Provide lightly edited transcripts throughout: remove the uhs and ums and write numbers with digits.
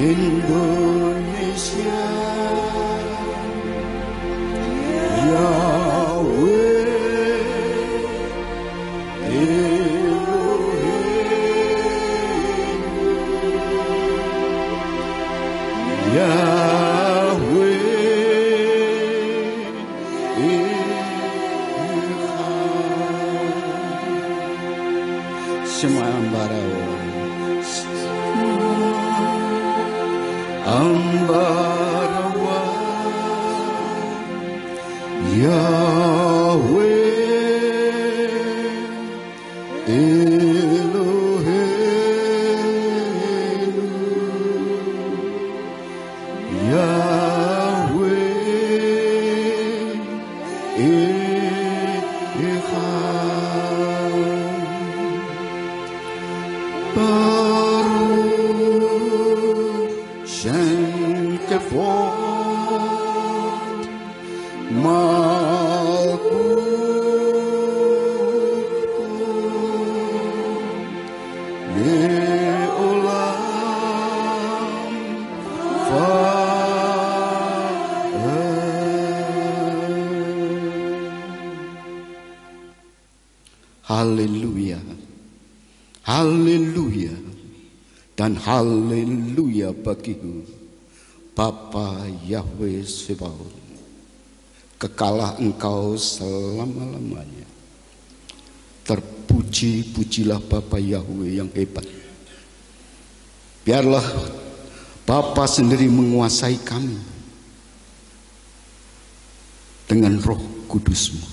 Indonesia, Yahweh Elohim, Yahweh Elohim. Semua Ambarawa Yahweh Elohim, Yahweh Fort Malkut Leolam Haleluya, haleluya, dan haleluya bagimu Bapa Yahweh Sebaot. Kekalah Engkau selama-lamanya. Terpuji-pujilah Bapa Yahweh yang hebat. Biarlah Bapa sendiri menguasai kami dengan Roh Kudus-Mu,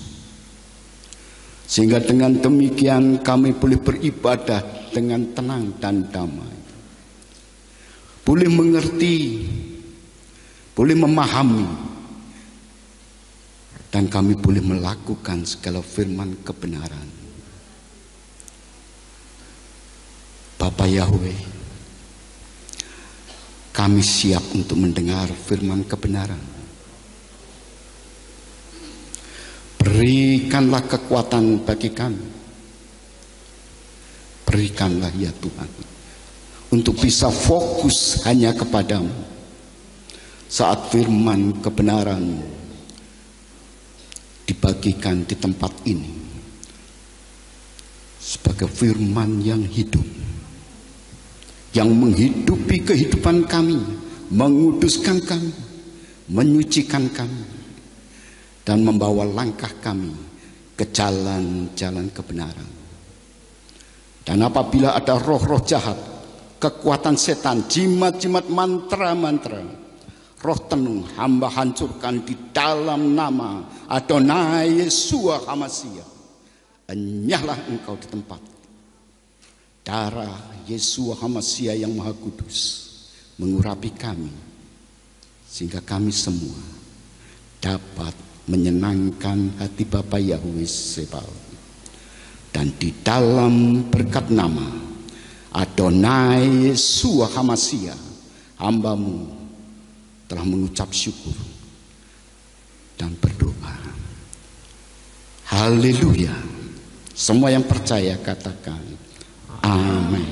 sehingga dengan demikian kami boleh beribadah dengan tenang dan damai, boleh mengerti, boleh memahami, dan kami boleh melakukan segala firman kebenaran. Bapa Yahweh, kami siap untuk mendengar firman kebenaran. Berikanlah kekuatan bagi kami. Berikanlah ya Tuhan, untuk bisa fokus hanya kepadamu saat firman kebenaran dibagikan di tempat ini, sebagai firman yang hidup, yang menghidupi kehidupan kami, menguduskan kami, menyucikan kami, dan membawa langkah kami ke jalan-jalan kebenaran. Dan apabila ada roh-roh jahat, kekuatan setan, jimat-jimat, mantra-mantra, roh tenung, hamba hancurkan di dalam nama Adonai Yeshua HaMashiach. Enyahlah Engkau di tempat. Darah Yeshua HaMashiach yang Maha Kudus mengurapi kami, sehingga kami semua dapat menyenangkan hati Bapa Yahweh Sebaot. Dan di dalam berkat nama Adonai Yeshua HaMashiach, hamba-Mu telah mengucap syukur dan berdoa. Haleluya. Semua yang percaya katakan amin.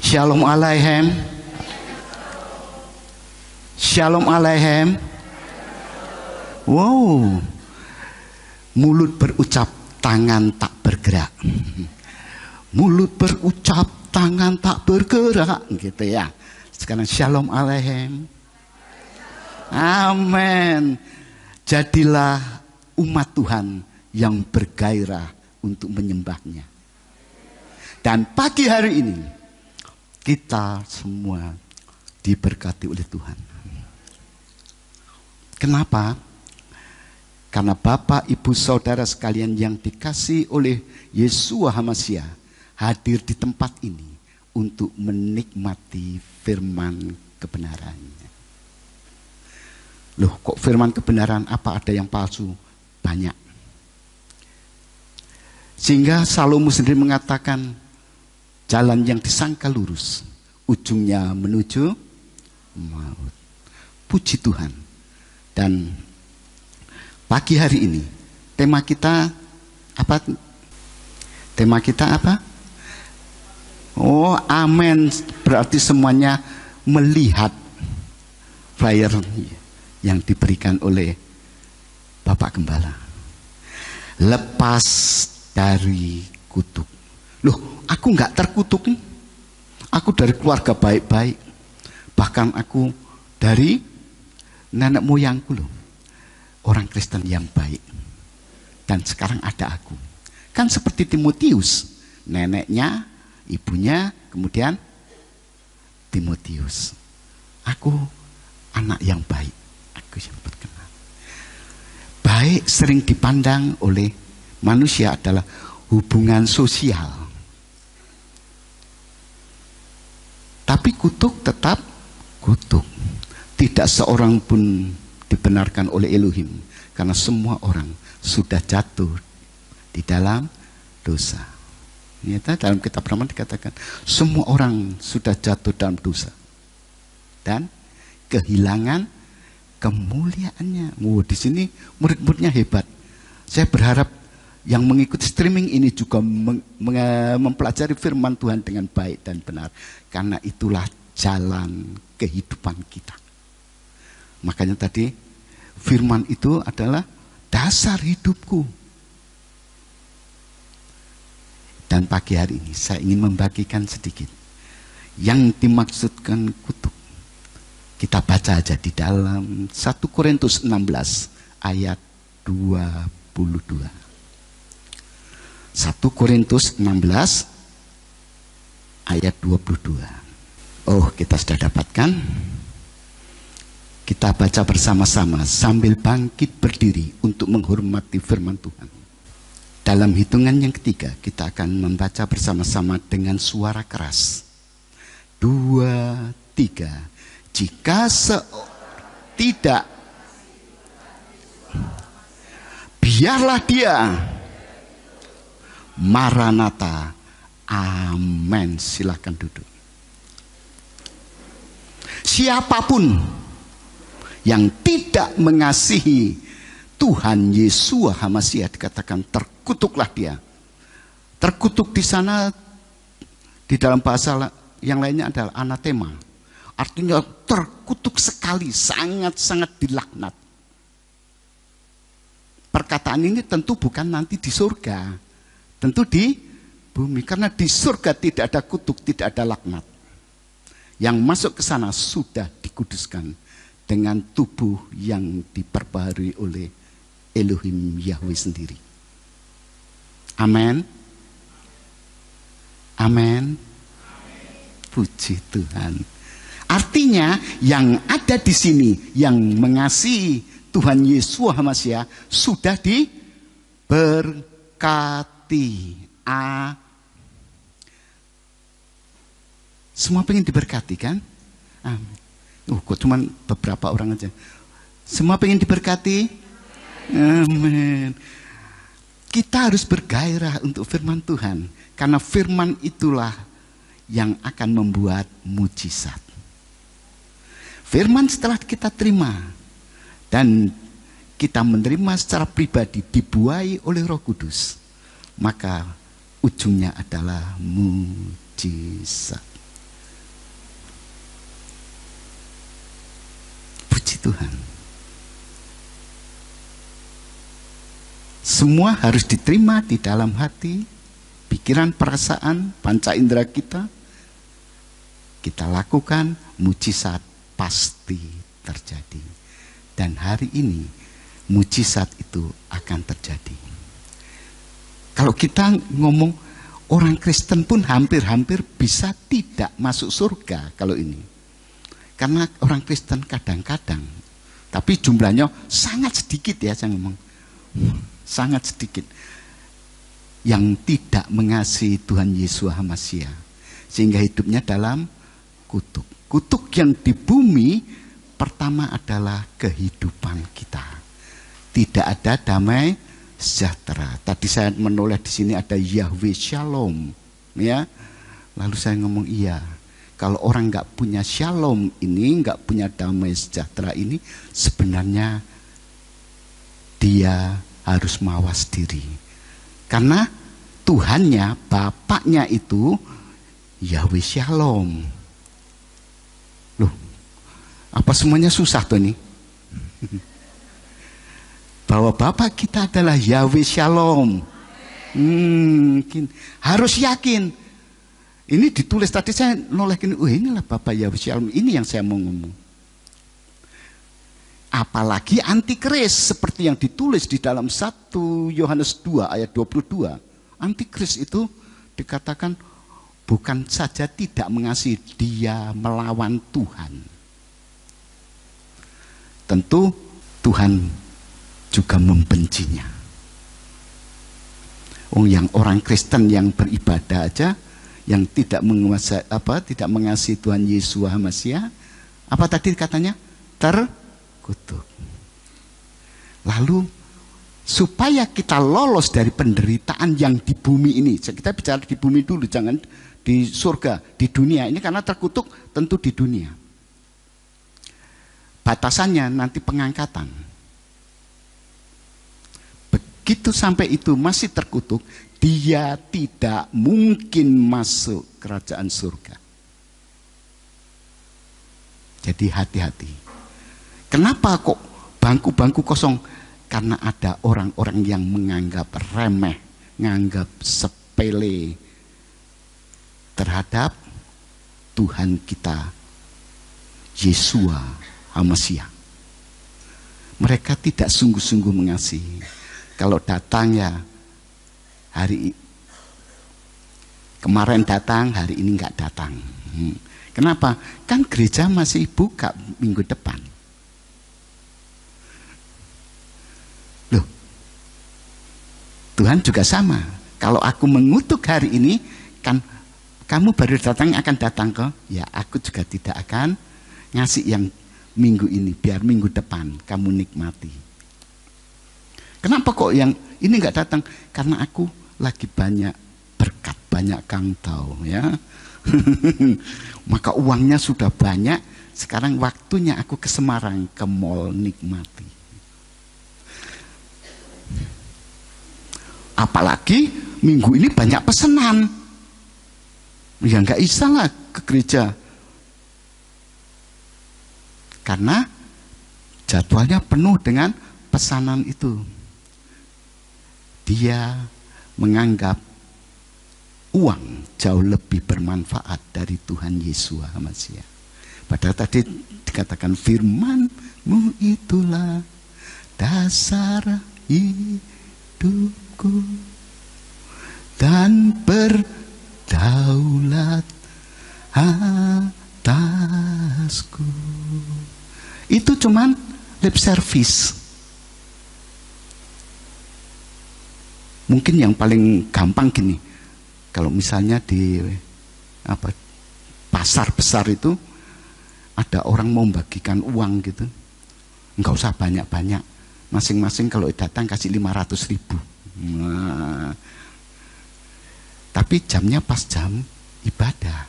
Shalom Aleichem. Shalom Aleichem. Wow, mulut berucap, tangan tak bergerak. Mulut berucap, tangan tak bergerak, gitu ya. Sekarang Shalom Aleichem. Amin. Jadilah umat Tuhan yang bergairah untuk menyembahnya. Dan pagi hari ini kita semua diberkati oleh Tuhan. Kenapa? Karena Bapak, Ibu, Saudara sekalian yang dikasihi oleh Yeshua HaMashiach hadir di tempat ini untuk menikmati firman kebenarannya. Loh, kok firman kebenaran, apa ada yang palsu? Banyak. Sehingga Salomo sendiri mengatakan, jalan yang disangka lurus, ujungnya menuju maut. Puji Tuhan. Dan pagi hari ini tema kita apa? Tema kita apa? Oh, amin. Berarti semuanya melihat flyer yang diberikan oleh Bapak Gembala. Lepas dari kutuk. Loh, aku nggak terkutuk nih. Aku dari keluarga baik-baik. Bahkan aku dari nenek moyangku loh. Orang Kristen yang baik. Dan sekarang ada aku. Kan seperti Timotius. Neneknya, ibunya, kemudian Timotius. Aku anak yang baik. Aku yang berkenan. Baik sering dipandang oleh manusia adalah hubungan sosial. Tapi kutuk tetap kutuk. Tidak seorang pun dibenarkan oleh Elohim. Karena semua orang sudah jatuh di dalam dosa. Ternyata dalam kitab Rama dikatakan semua orang sudah jatuh dalam dosa. Dan kehilangan kemuliaannya. Di sini murid-muridnya hebat. Saya berharap yang mengikuti streaming ini juga mempelajari firman Tuhan dengan baik dan benar. Karena itulah jalan kehidupan kita. Makanya tadi firman itu adalah dasar hidupku. Dan pagi hari ini saya ingin membagikan sedikit yang dimaksudkan kutuk. Kita baca aja di dalam 1 Korintus 16 ayat 22. 1 Korintus 16 ayat 22. Oh, kita sudah dapatkan. Kita baca bersama-sama sambil bangkit berdiri untuk menghormati firman Tuhan. Dalam hitungan yang ketiga, kita akan membaca bersama-sama dengan suara keras. 2, 3. Jika tidak, biarlah dia. Maranatha. Amin. Silakan duduk. Siapapun yang tidak mengasihi Tuhan Yeshua HaMashiach, dikatakan terkutuklah dia. Terkutuk di sana di dalam bahasa yang lainnya adalah anatema. Artinya terkutuk sekali, sangat-sangat dilaknat. Perkataan ini tentu bukan nanti di surga, tentu di bumi. Karena di surga tidak ada kutuk, tidak ada laknat. Yang masuk ke sana sudah dikuduskan dengan tubuh yang diperbaharui oleh Elohim Yahweh sendiri. Amin. Amin. Puji Tuhan. Artinya yang ada di sini yang mengasihi Tuhan Yesus HaMashiach sudah diberkati. Semua pengen diberkati kan? Amin. Kok cuma beberapa orang aja. Semua pengen diberkati? Amin. Kita harus bergairah untuk firman Tuhan. Karena firman itulah yang akan membuat mujizat. Firman setelah kita terima dan kita menerima secara pribadi dibuai oleh Roh Kudus, maka ujungnya adalah mujizat. Puji Tuhan. Semua harus diterima di dalam hati, pikiran, perasaan, panca indera kita. Kita lakukan, mujizat pasti terjadi. Dan hari ini mujizat itu akan terjadi. Kalau kita ngomong orang Kristen pun hampir-hampir bisa tidak masuk surga kalau ini. Karena orang Kristen kadang-kadang, tapi jumlahnya sangat sedikit ya, saya ngomong. Sangat sedikit. Yang tidak mengasihi Tuhan Yesus HaMashiach. Sehingga hidupnya dalam kutuk. Kutuk yang di bumi pertama adalah kehidupan kita. Tidak ada damai sejahtera. Tadi saya menoleh di sini ada Yahweh Shalom, ya. Lalu saya ngomong iya. Kalau orang nggak punya Shalom ini, nggak punya damai sejahtera ini, sebenarnya dia harus mawas diri. Karena Tuhannya, Bapaknya itu Yahweh Shalom. Loh, Apa semuanya susah tuh nih? Bahwa Bapa kita adalah Yahweh Shalom. Harus yakin. Ini ditulis tadi saya noleh gini, inilah Bapa Yahweh Shalom. Ini yang saya mau ngomong. Apalagi antikris seperti yang ditulis di dalam 1 Yohanes 2 ayat 22. Antikris itu dikatakan bukan saja tidak mengasihi, dia melawan Tuhan. Tentu Tuhan juga membencinya. Yang orang Kristen yang beribadah aja, yang tidak mengasihi Tuhan Yesus Hamasiah, apa tadi katanya? Terkutuk. Lalu supaya kita lolos dari penderitaan yang di bumi ini, kita bicara di bumi dulu, jangan di surga, di dunia ini, karena terkutuk tentu di dunia. Batasannya nanti pengangkatan. Begitu sampai itu masih terkutuk, dia tidak mungkin masuk kerajaan surga. Jadi hati-hati. Kenapa kok bangku-bangku kosong? Karena ada orang-orang yang menganggap remeh, menganggap sepele terhadap Tuhan kita, Yeshua HaMashiach. Mereka tidak sungguh-sungguh mengasihi. Kalau datang ya kemarin datang, hari ini nggak datang. Kenapa? Kan gereja masih buka minggu depan. Loh, Tuhan juga sama. Kalau aku mengutuk hari ini, kan kamu baru datang akan datang ke, ya aku juga tidak akan ngasih yang minggu ini, biar minggu depan kamu nikmati. Kenapa kok yang ini nggak datang? Karena aku lagi banyak berkat, banyak kangtau, ya. Maka uangnya sudah banyak. Sekarang waktunya aku ke Semarang, ke mall nikmati. Apalagi minggu ini banyak pesanan. Ya nggak bisa lah ke gereja. Karena jadwalnya penuh dengan pesanan itu. Dia menganggap uang jauh lebih bermanfaat dari Tuhan Yesus HaMashiach. Padahal tadi dikatakan firman-Mu itulah dasar hidupku dan berdaulat atasku. Itu cuman lip service. Mungkin yang paling gampang gini, kalau misalnya di pasar besar itu ada orang mau bagikan uang gitu, nggak usah banyak-banyak, masing-masing kalau datang kasih 500.000. Nah, tapi jamnya pas jam ibadah,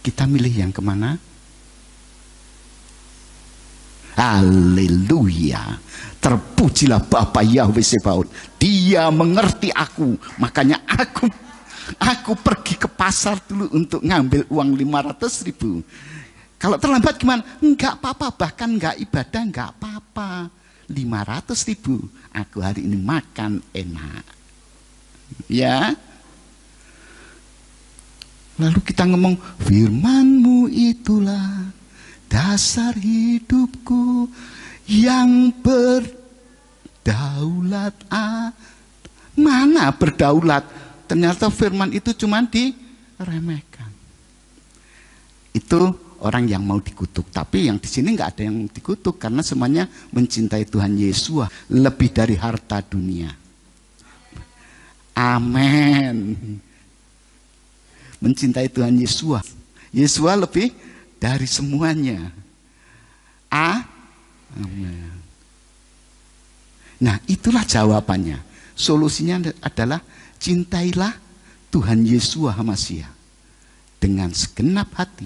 kita milih yang kemana? Haleluya. Terpujilah Bapa Yahweh Sebaot. Dia mengerti aku. Makanya aku pergi ke pasar dulu untuk ngambil uang 500.000. Kalau terlambat gimana? Enggak apa-apa. Bahkan enggak ibadah, enggak apa-apa. 500.000. Aku hari ini makan enak. Ya. Lalu kita ngomong, firman-Mu itulah dasar hidupku yang berdaulat. Mana berdaulat? Ternyata firman itu cuma diremehkan. Itu orang yang mau dikutuk. Tapi yang di sini nggak ada yang dikutuk karena semuanya mencintai Tuhan Yesus lebih dari harta dunia. Amin. Mencintai Tuhan Yesus. Yesus lebih dari semuanya. Amin. Nah, itulah jawabannya. Solusinya adalah cintailah Tuhan Yesus HaMashiach dengan segenap hati,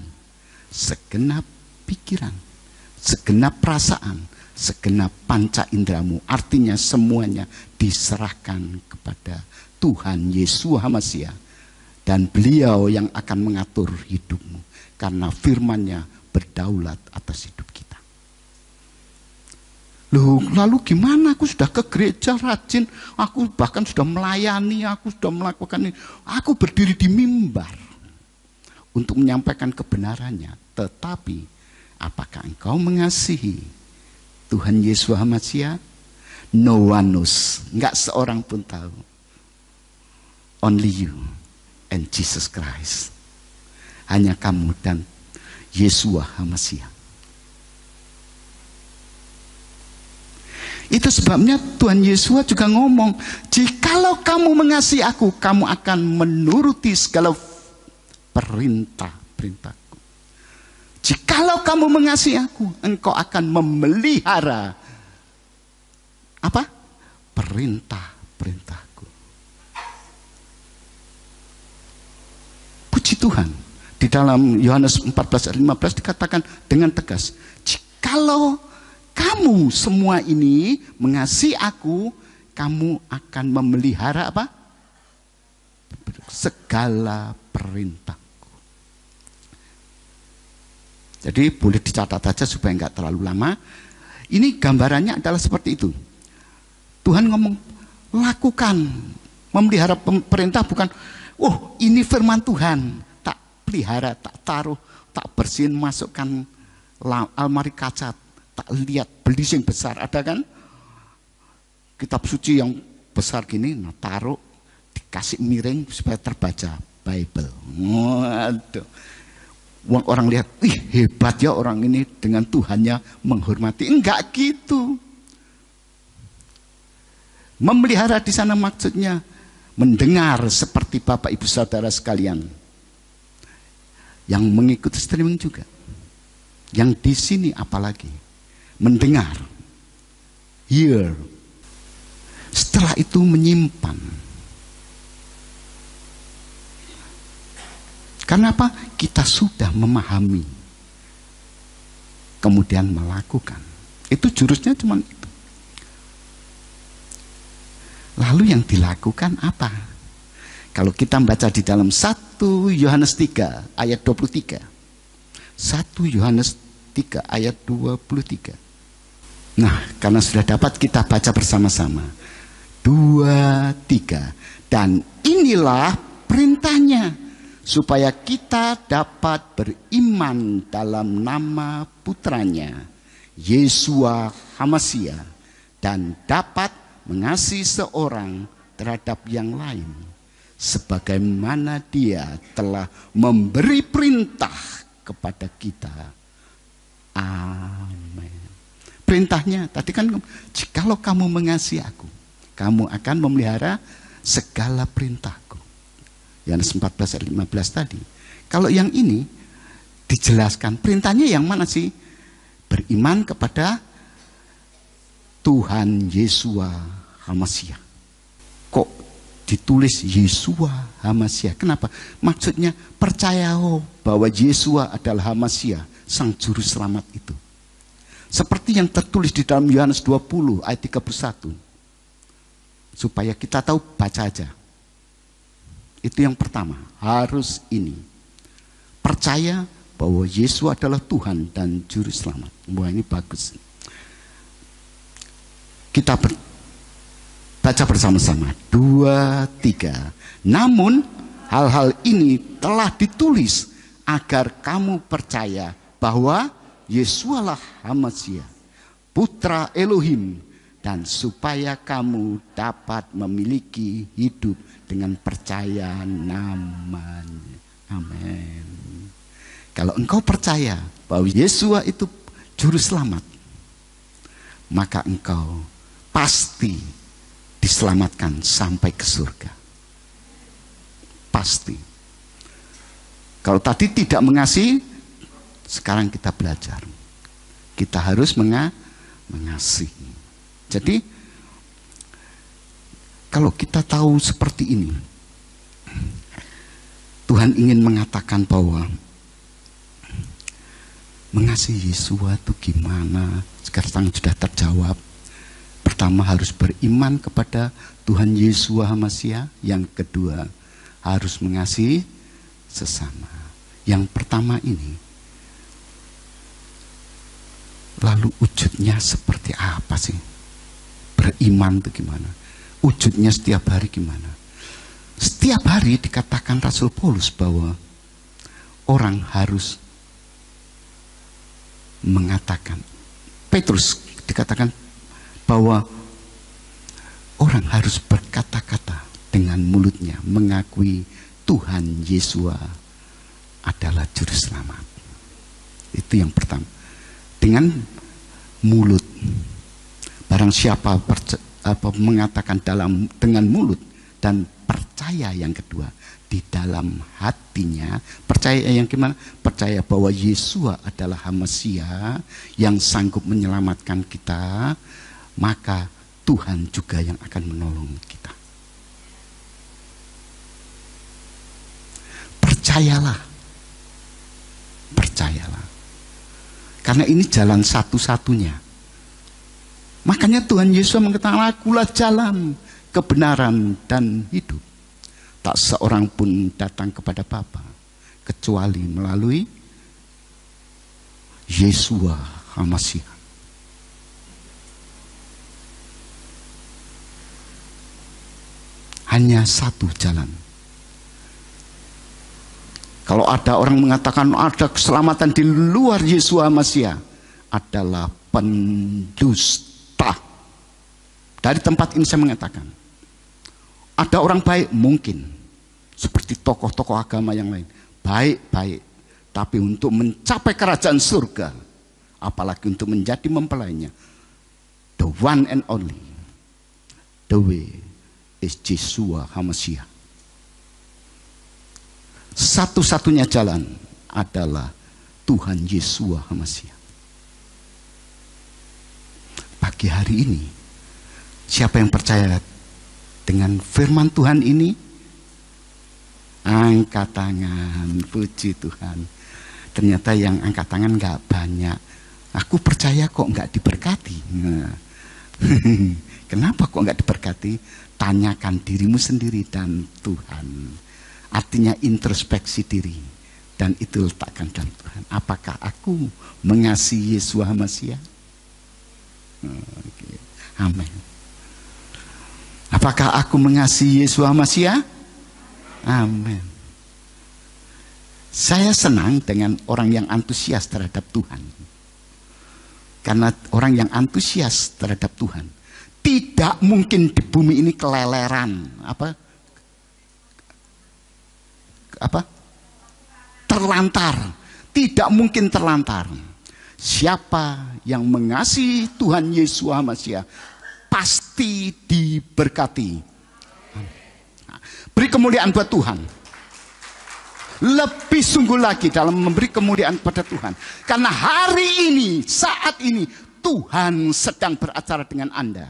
segenap pikiran, segenap perasaan, segenap panca indramu. Artinya semuanya diserahkan kepada Tuhan Yesus HaMashiach, dan Beliau yang akan mengatur hidupmu karena firman-Nya berdaulat atas hidup kita. Loh, lalu gimana? Aku sudah ke gereja rajin, aku bahkan sudah melayani, aku sudah melakukan ini. Aku berdiri di mimbar untuk menyampaikan kebenarannya. Tetapi, apakah engkau mengasihi Tuhan Yesus HaMasiah? No one knows. Enggak seorang pun tahu. Only you and Jesus Christ. Hanya kamu dan Yesus HaMasiah. Itu sebabnya Tuhan Yesus juga ngomong, jikalau kamu mengasihi aku, kamu akan menuruti segala perintah-perintahku. Jikalau kamu mengasihi aku, engkau akan memelihara apa? Perintah-perintahku. Puji Tuhan. Di dalam Yohanes 14 ayat 15 dikatakan dengan tegas, jikalau kamu semua ini mengasihi aku, kamu akan memelihara apa? Segala perintahku. Jadi boleh dicatat aja supaya nggak terlalu lama. Ini gambarannya adalah seperti itu. Tuhan ngomong, lakukan. Memelihara perintah bukan, oh ini firman Tuhan. Tak pelihara, tak taruh, tak bersihin, masukkan almari kaca. Tak lihat beli yang besar, ada kan kitab suci yang besar gini, nah taruh dikasih miring supaya terbaca Bible. Waduh, orang lihat, ih hebat ya orang ini dengan Tuhannya menghormati. Enggak gitu. Memelihara di sana maksudnya mendengar seperti Bapak Ibu Saudara sekalian yang mengikuti streaming juga, yang di sini apalagi mendengar, hear. Setelah itu menyimpan. Karena apa? Kita sudah memahami, kemudian melakukan. Itu jurusnya cuma itu. Lalu yang dilakukan apa? Kalau kita membaca di dalam 1 Yohanes 3 ayat 23. 1 Yohanes 3 ayat 23. Nah, karena sudah dapat kita baca bersama-sama. 2, 3. Dan inilah perintahnya, supaya kita dapat beriman dalam nama putranya, Yeshua HaMasiah, dan dapat mengasihi seorang terhadap yang lain, sebagaimana dia telah memberi perintah kepada kita. Amin. Perintahnya tadi kan, jikalau kamu mengasihi aku, kamu akan memelihara segala perintahku. Yohanes 14 ayat 15 tadi. Kalau yang ini dijelaskan, perintahnya yang mana sih? Beriman kepada Tuhan Yeshua HaMasiah. Kok ditulis Yeshua HaMasiah? Kenapa? Maksudnya percaya bahwa Yeshua adalah HaMasiah, sang juru selamat itu. Seperti yang tertulis di dalam Yohanes 20 ayat 31. Supaya kita tahu, baca aja. Itu yang pertama, harus ini. Percaya bahwa Yesus adalah Tuhan dan Juru Selamat. Wah, ini bagus. Kita baca bersama-sama. 2, 3. Namun, hal-hal ini telah ditulis agar kamu percaya bahwa Yesualah HaMasiah, Putra Elohim, dan supaya kamu dapat memiliki hidup dengan percaya namanya. Amin. Kalau engkau percaya bahwa Yeshua itu juru selamat, maka engkau pasti diselamatkan sampai ke surga. Pasti. Kalau tadi tidak mengasihi, sekarang kita belajar. Kita harus mengasihi. Jadi, kalau kita tahu seperti ini, Tuhan ingin mengatakan bahwa mengasihi Yeshua itu gimana? Sekarang sudah terjawab. Pertama, harus beriman kepada Tuhan Yeshua HaMasiah. Yang kedua, harus mengasihi sesama. Yang pertama ini, Lalu wujudnya seperti apa sih? Beriman itu gimana? Wujudnya setiap hari gimana? Setiap hari dikatakan Rasul Paulus bahwa orang harus mengatakan, Petrus dikatakan bahwa orang harus berkata-kata dengan mulutnya mengakui Tuhan Yesus adalah juru selamat. Itu yang pertama. Dengan mulut. Barang siapa mengatakan dengan mulut dan percaya yang kedua di dalam hatinya, percaya yang gimana? Percaya bahwa Yesus adalah Mesias yang sanggup menyelamatkan kita, maka Tuhan juga yang akan menolong kita. Percayalah. Percayalah. Karena ini jalan satu-satunya. Makanya Tuhan Yesus mengatakan, akulah jalan, kebenaran, dan hidup. Tak seorang pun datang kepada Bapa kecuali melalui Yesus Mesias. Hanya satu jalan. Kalau ada orang mengatakan ada keselamatan di luar Yesus Mesias, adalah pendusta. Dari tempat ini saya mengatakan, ada orang baik mungkin, seperti tokoh-tokoh agama yang lain, baik-baik, tapi untuk mencapai kerajaan surga, apalagi untuk menjadi mempelainya, the one and only, the way is Yesus Mesias. Satu-satunya jalan adalah Tuhan Yesus Mesias. Pagi hari ini, siapa yang percaya dengan firman Tuhan ini? Angkat tangan, puji Tuhan. Ternyata yang angkat tangan gak banyak. Aku percaya kok gak diberkati. Nah. Kenapa kok gak diberkati? Tanyakan dirimu sendiri dan Tuhan. Artinya introspeksi diri. Dan itu letakkan dalam Tuhan. Apakah aku mengasihi Yesus Mesias? Amin. Apakah aku mengasihi Yesus Mesias? Amin. Saya senang dengan orang yang antusias terhadap Tuhan. Karena orang yang antusias terhadap Tuhan tidak mungkin di bumi ini keleleran. Terlantar. Tidak mungkin terlantar. Siapa yang mengasihi Tuhan Yesus Mesias pasti diberkati. Beri kemuliaan buat Tuhan. Lebih sungguh lagi dalam memberi kemuliaan pada Tuhan. Karena hari ini, saat ini, Tuhan sedang beracara dengan Anda.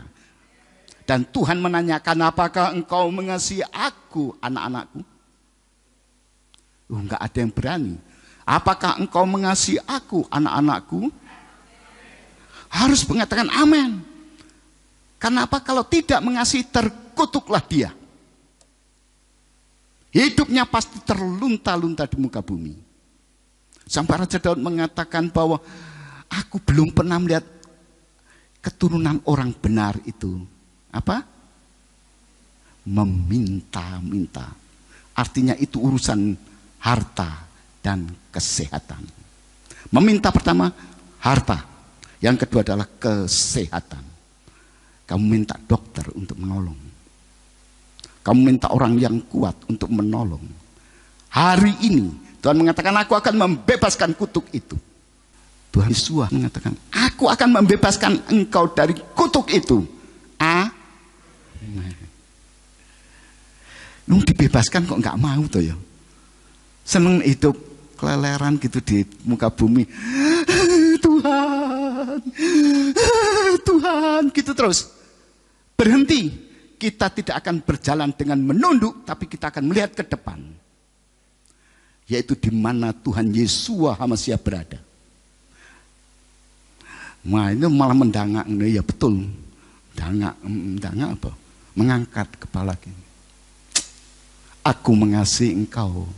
Dan Tuhan menanyakan, apakah engkau mengasihi aku, anak-anakku? Enggak ada yang berani. Apakah engkau mengasihi aku, anak-anakku? Harus mengatakan amin. Karena apa? Kalau tidak mengasihi, terkutuklah dia. Hidupnya pasti terlunta-lunta di muka bumi. Sampai Raja Daud mengatakan bahwa aku belum pernah melihat keturunan orang benar itu. Apa? Meminta-minta. Artinya itu urusan harta dan kesehatan. Meminta pertama harta, yang kedua adalah kesehatan. Kamu minta dokter untuk menolong, kamu minta orang yang kuat untuk menolong. Hari ini Tuhan mengatakan, aku akan membebaskan kutuk itu. Tuhan Yesus mengatakan, aku akan membebaskan engkau dari kutuk itu. Lu dibebaskan kok nggak mau tuh ya? Seneng hidup keleleran gitu di muka bumi. Tuhan, Tuhan, gitu terus. Berhenti. Kita tidak akan berjalan dengan menunduk, tapi kita akan melihat ke depan. Yaitu di mana Tuhan Yesus Mesias berada. Nah, ini malah mendangak. Ya betul. Dangak apa? Mengangkat kepala gini. Aku mengasihi engkau,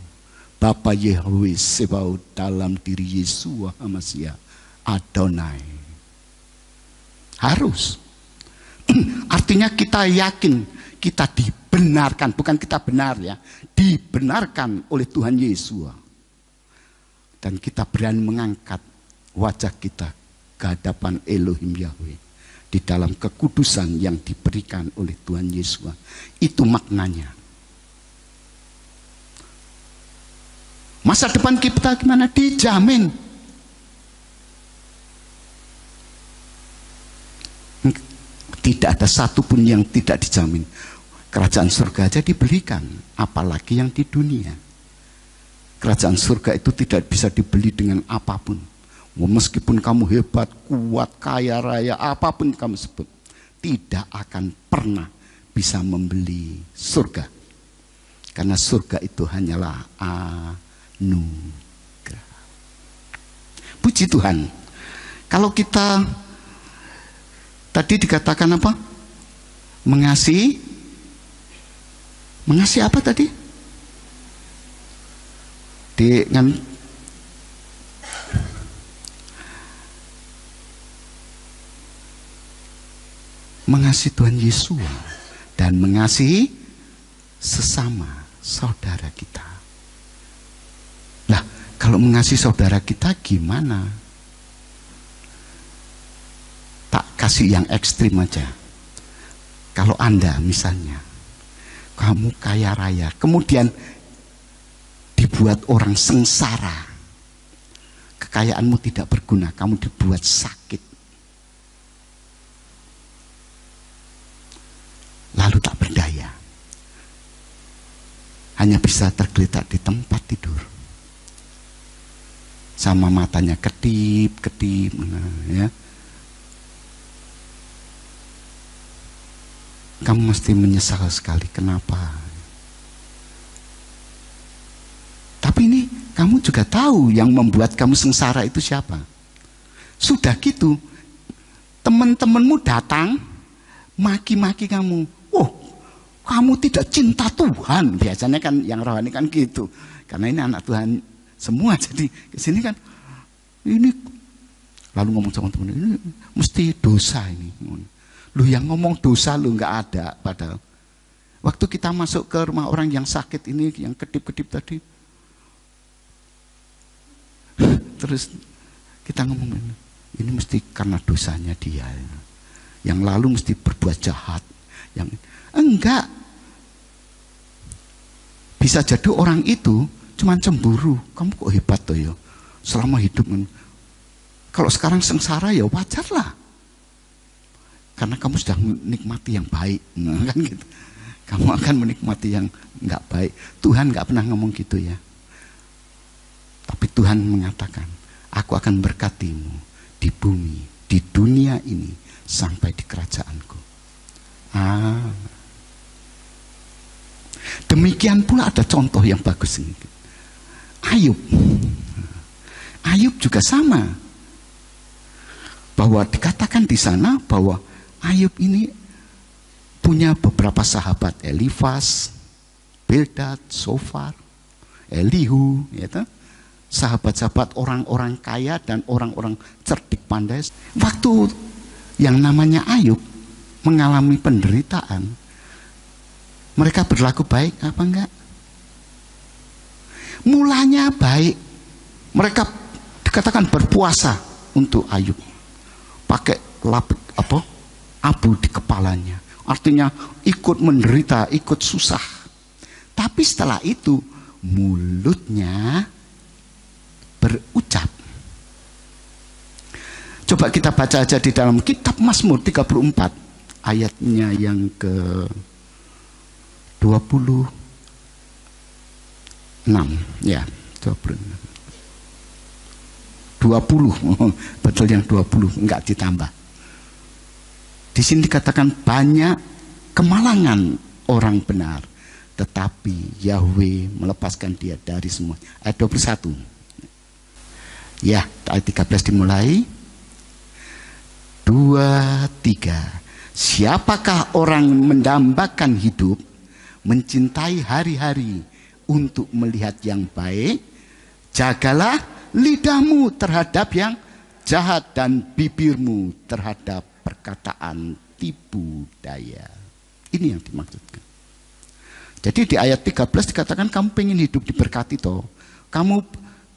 Bapa Yahweh Sebaot, dalam diri Yesus Mesias Adonai. Harus. Artinya kita yakin kita dibenarkan, bukan kita benar ya, dibenarkan oleh Tuhan Yesus. Dan kita berani mengangkat wajah kita ke hadapan Elohim Yahweh di dalam kekudusan yang diberikan oleh Tuhan Yesus. Itu maknanya. Masa depan kita gimana? Dijamin. Tidak ada satupun yang tidak dijamin. Kerajaan surga aja dibelikan, apalagi yang di dunia. Kerajaan surga itu tidak bisa dibeli dengan apapun. Meskipun kamu hebat, kuat, kaya raya, apapun kamu sebut, tidak akan pernah bisa membeli surga. Karena surga itu hanyalah anugerah. Puji Tuhan. Kalau kita tadi dikatakan apa? Mengasihi apa tadi? Dengan mengasihi Tuhan Yesus dan mengasihi sesama saudara kita. Nah, kalau mengasihi saudara kita gimana? Tak kasih yang ekstrim aja. Kalau Anda misalnya, kamu kaya raya, kemudian dibuat orang sengsara, kekayaanmu tidak berguna, kamu dibuat sakit, lalu tak berdaya, hanya bisa tergeletak di tempat tidur, sama matanya kedip-kedip, ya. Kamu mesti menyesal sekali. Kenapa? Tapi ini kamu juga tahu yang membuat kamu sengsara itu siapa. Sudah gitu, teman-temanmu datang maki-maki kamu. Oh, kamu tidak cinta Tuhan. Biasanya kan yang rohani kan gitu. Karena ini anak Tuhan semua. Jadi kesini kan ini lalu ngomong sama teman, ini mesti dosa ini. Lu yang ngomong dosa lu nggak ada. Padahal waktu kita masuk ke rumah orang yang sakit ini, yang kedip-kedip tadi, terus kita ngomong ini mesti karena dosanya dia, yang lalu mesti berbuat jahat, yang enggak. Bisa jadi orang itu cuman cemburu. Kamu kok hebat toh ya, selama hidup. Kalau sekarang sengsara ya wajar lah, karena kamu sudah menikmati yang baik, nah, kan gitu. Kamu akan menikmati yang nggak baik. Tuhan nggak pernah ngomong gitu ya. Tapi Tuhan mengatakan, aku akan berkatimu di bumi, di dunia ini, sampai di kerajaanku. Demikian pula ada contoh yang bagus ini. Ayub. Ayub juga sama. Bahwa dikatakan di sana bahwa Ayub ini punya beberapa sahabat, Elifas, Bildad, Sofar, Elihu, ya, sahabat-sahabat orang-orang kaya dan orang-orang cerdik pandai. Waktu yang namanya Ayub mengalami penderitaan, mereka berlaku baik apa enggak? Mulanya baik, mereka dikatakan berpuasa untuk Ayub, pakai abu di kepalanya, artinya ikut menderita, ikut susah. Tapi setelah itu mulutnya berucap. Coba kita baca aja di dalam kitab Mazmur 34 ayatnya yang ke 26 ya, 20 betul, yang 20 enggak ditambah. Di sini dikatakan banyak kemalangan orang benar, tetapi Yahweh melepaskan dia dari semua. Ayat 21. Ya, ayat 13 dimulai. 2, 3. Siapakah orang mendambakan hidup, mencintai hari-hari untuk melihat yang baik? Jagalah lidahmu terhadap yang jahat dan bibirmu terhadap perkara kata-kataan tipu daya. Ini yang dimaksudkan. Jadi di ayat 13 dikatakan kamu pengen hidup diberkati toh. Kamu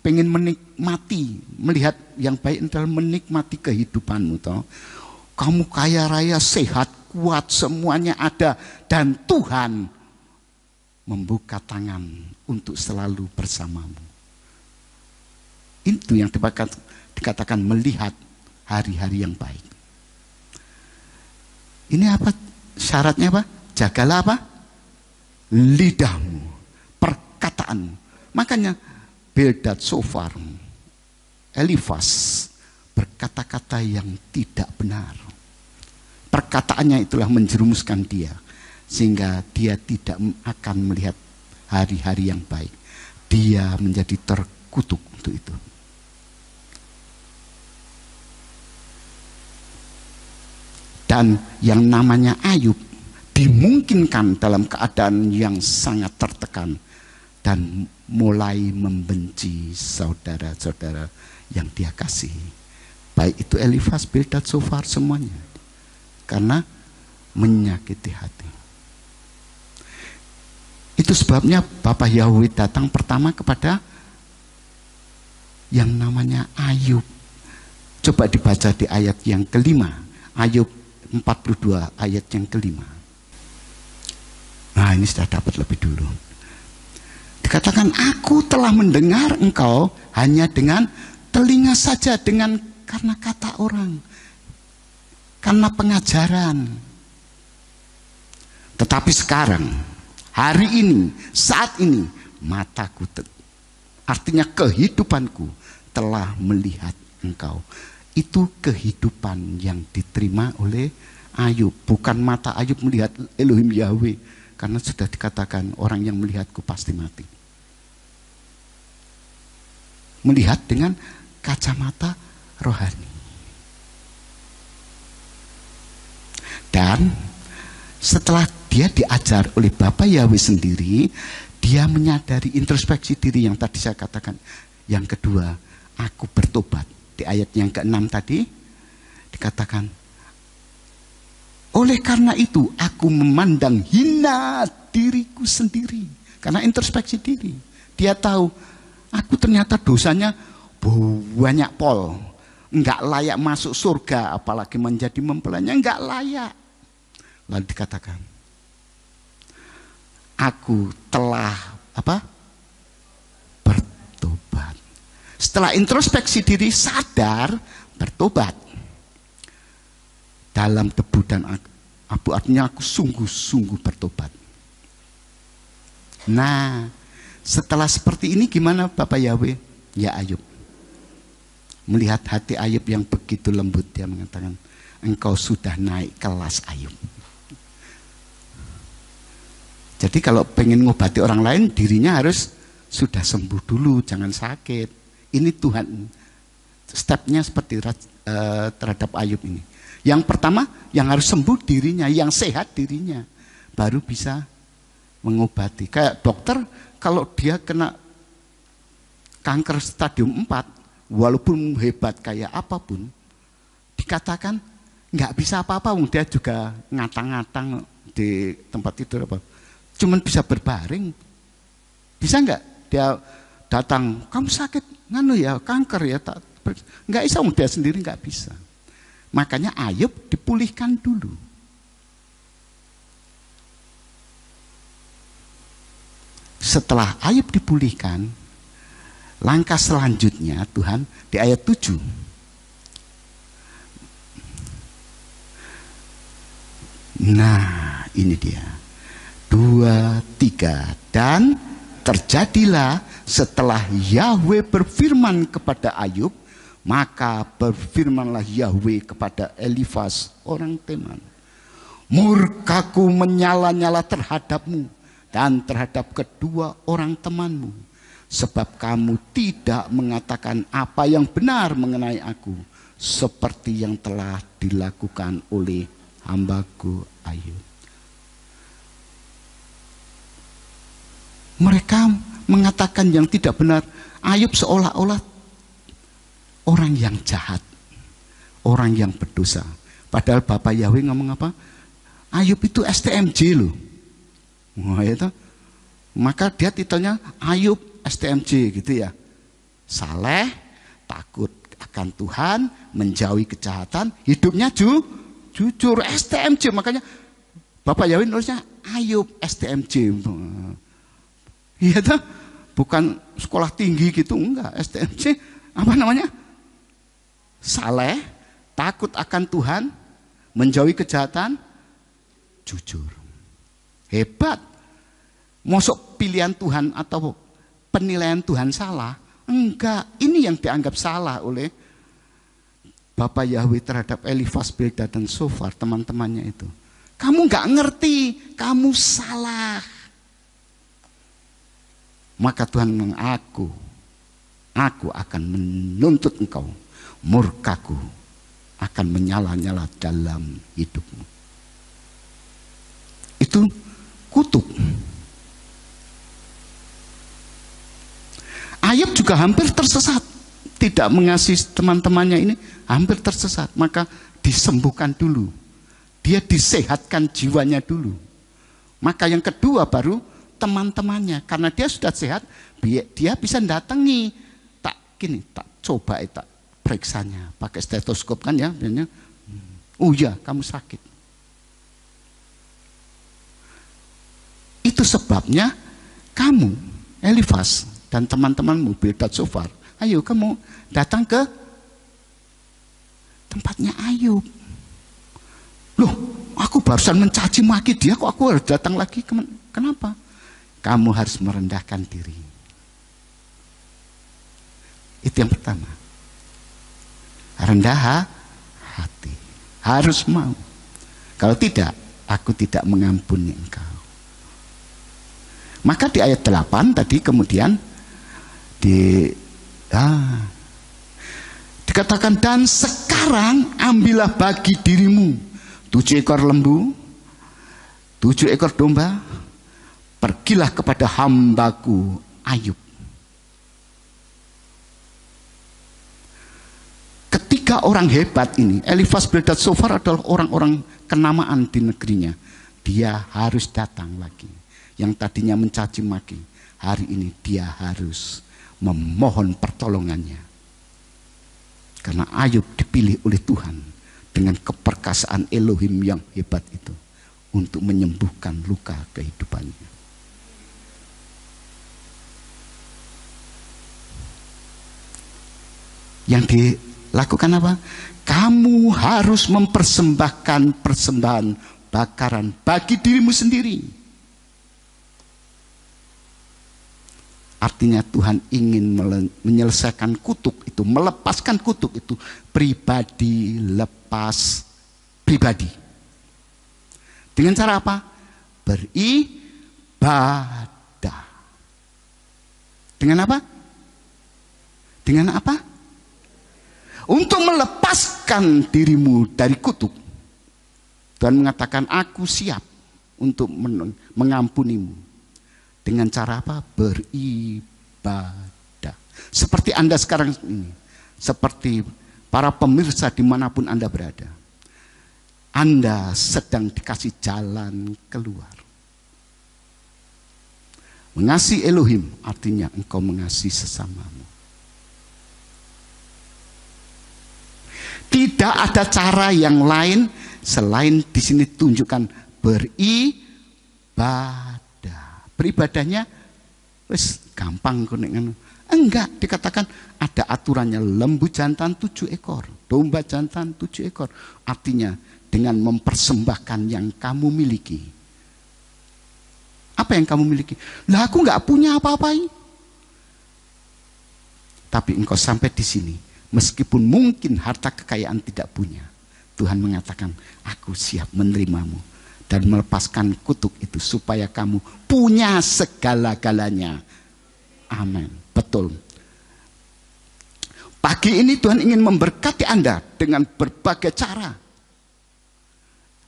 pengen menikmati, melihat yang baik adalah menikmati kehidupanmu toh. Kamu kaya raya, sehat, kuat, semuanya ada, dan Tuhan membuka tangan untuk selalu bersamamu. Itu yang dikatakan melihat hari-hari yang baik. Ini apa syaratnya apa? Jagalah apa? Lidahmu, perkataanmu. Makanya Bildad, Sofar, Elifas berkata-kata yang tidak benar. Perkataannya itulah menjerumuskan dia, sehingga dia tidak akan melihat hari-hari yang baik. Dia menjadi terkutuk untuk itu. Dan yang namanya Ayub dimungkinkan dalam keadaan yang sangat tertekan dan mulai membenci saudara-saudara yang dia kasihi. Baik itu Elifas, Bildad, Sofar, semuanya. Karena menyakiti hati. Itu sebabnya Bapak Yahweh datang pertama kepada yang namanya Ayub. Coba dibaca di ayat yang kelima. Ayub 42 ayat yang kelima. Nah, ini sudah dapat lebih dulu. Dikatakan, aku telah mendengar engkau hanya dengan telinga saja, karena kata orang, karena pengajaran. Tetapi sekarang, hari ini, saat ini, mataku, artinya kehidupanku telah melihat engkau. Itu kehidupan yang diterima oleh Ayub. Bukan mata Ayub melihat Elohim Yahweh, karena sudah dikatakan orang yang melihatku pasti mati. Melihat dengan kacamata rohani. Dan setelah dia diajar oleh Bapa Yahweh sendiri, dia menyadari introspeksi diri yang tadi saya katakan. Yang kedua, aku bertobat. Di ayat yang ke-6 tadi dikatakan, oleh karena itu aku memandang hina diriku sendiri. Karena introspeksi diri. Dia tahu, aku ternyata dosanya banyak pol. Enggak layak masuk surga, apalagi menjadi mempelainya, enggak layak. Lalu dikatakan, aku telah bertobat. Setelah introspeksi diri, sadar, bertobat. Dalam debu dan abu, artinya aku sungguh-sungguh bertobat. Nah, setelah seperti ini gimana Bapak Yahweh? Ya Ayub. Melihat hati Ayub yang begitu lembut, dia mengatakan, engkau sudah naik kelas Ayub. Jadi kalau pengen ngobati orang lain, dirinya harus sudah sembuh dulu, jangan sakit. Ini Tuhan, stepnya seperti terhadap Ayub ini. Yang pertama, yang harus sembuh dirinya, yang sehat dirinya, baru bisa mengobati. Kayak dokter, kalau dia kena kanker stadium 4, walaupun hebat kayak apapun, dikatakan nggak bisa apa-apa, dia juga ngatang-ngatang di tempat tidur apa. Cuman bisa berbaring. Bisa nggak dia datang, kamu sakit, kanker ya, nggak bisa, dia sendiri nggak bisa. Makanya Ayub dipulihkan dulu. Setelah Ayub dipulihkan, langkah selanjutnya Tuhan di ayat 7. Nah, ini dia. 2, 3, dan terjadilah setelah Yahweh berfirman kepada Ayub, maka berfirmanlah Yahweh kepada Elifas orang Teman, murkaku menyala-nyala terhadapmu dan terhadap kedua orang temanmu, sebab kamu tidak mengatakan apa yang benar mengenai aku, seperti yang telah dilakukan oleh hambaku Ayub. Mereka mengatakan yang tidak benar. Ayub seolah-olah orang yang jahat, orang yang berdosa. Padahal Bapak Yahweh ngomong apa? Ayub itu STMJ loh. Wah, itu. Maka dia titelnya Ayub STMJ gitu ya. Saleh, takut akan Tuhan, menjauhi kejahatan, hidupnya jujur, STMJ. Makanya Bapak Yahweh nulisnya Ayub STMJ. Iya tuh, bukan sekolah tinggi gitu, enggak. STMJ apa namanya? Saleh, takut akan Tuhan, menjauhi kejahatan, jujur. Hebat. Mosok pilihan Tuhan atau penilaian Tuhan salah? Enggak, ini yang dianggap salah oleh Bapak Yahweh terhadap Elifas, Bildad dan Sofar, teman-temannya itu. Kamu enggak ngerti, kamu salah. Maka Tuhan bilang, aku akan menuntut engkau, murkaku akan menyala-nyala dalam hidupmu. Itu kutuk. Ayub juga hampir tersesat, tidak mengasihi teman-temannya ini, hampir tersesat. Maka disembuhkan dulu, dia disehatkan jiwanya dulu. Maka yang kedua baru teman-temannya, karena dia sudah sehat, dia bisa datangi. Tak coba tak periksanya, pakai stetoskop kan ya, biasanya. Oh ya, kamu sakit. Itu sebabnya kamu, Elifas dan teman-temanmu, Bildad, Sofar, ayo kamu datang ke tempatnya Ayub. Loh, aku barusan mencaci maki dia, kok aku harus datang lagi? Kenapa? Kamu harus merendahkan diri. Itu yang pertama. Rendah hati. Harus mau. Kalau tidak, aku tidak mengampuni engkau. Maka di ayat 8 tadi kemudian dikatakan, dan sekarang ambillah bagi dirimu 7 ekor lembu, 7 ekor domba, pergilah kepada hambaku Ayub. Ketiga orang hebat ini, Elifas, Bildad, Sofar adalah orang-orang kenamaan di negerinya. Dia harus datang lagi. Yang tadinya mencaci maki, hari ini dia harus memohon pertolongannya. Karena Ayub dipilih oleh Tuhan dengan keperkasaan Elohim yang hebat itu untuk menyembuhkan luka kehidupannya. Yang dilakukan apa? Kamu harus mempersembahkan persembahan bakaran bagi dirimu sendiri. Artinya Tuhan ingin menyelesaikan kutuk itu, melepaskan kutuk itu, pribadi lepas pribadi. Dengan cara apa? Beribadah. Dengan apa? Dengan apa? Untuk melepaskan dirimu dari kutuk. Tuhan mengatakan, aku siap untuk mengampunimu. Dengan cara apa? Beribadah. Seperti Anda sekarang ini. Seperti para pemirsa dimanapun Anda berada. Anda sedang dikasih jalan keluar. Mengasihi Elohim artinya engkau mengasihi sesamamu. Tidak ada cara yang lain selain di sini tunjukkan beribadah. Beribadahnya wis gampang kok nek ngono. Enggak, dikatakan ada aturannya, lembu jantan 7 ekor, domba jantan 7 ekor. Artinya dengan mempersembahkan yang kamu miliki. Apa yang kamu miliki? Lah aku enggak punya apa-apa ini. Tapi engkau sampai di sini, meskipun mungkin harta kekayaan tidak punya, Tuhan mengatakan, aku siap menerimamu dan melepaskan kutuk itu supaya kamu punya segala-galanya. Amin. Betul. Pagi ini Tuhan ingin memberkati Anda dengan berbagai cara.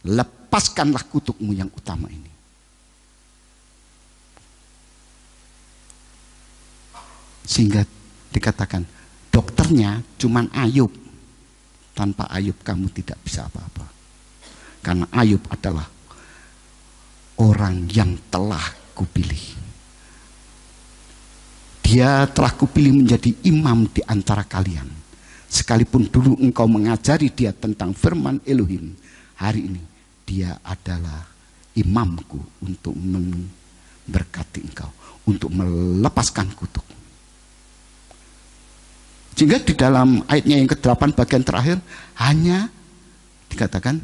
Lepaskanlah kutukmu yang utama ini. Sehingga dikatakan dokternya cuman Ayub. tanpa Ayub kamu tidak bisa apa-apa. Karena Ayub adalah orang yang telah kupilih. Dia telah kupilih menjadi imam di antara kalian. Sekalipun dulu engkau mengajari dia tentang firman Elohim, hari ini dia adalah imamku untuk memberkati engkau, untuk melepaskan kutuk. Sehingga di dalam ayatnya yang ke-8 bagian terakhir hanya dikatakan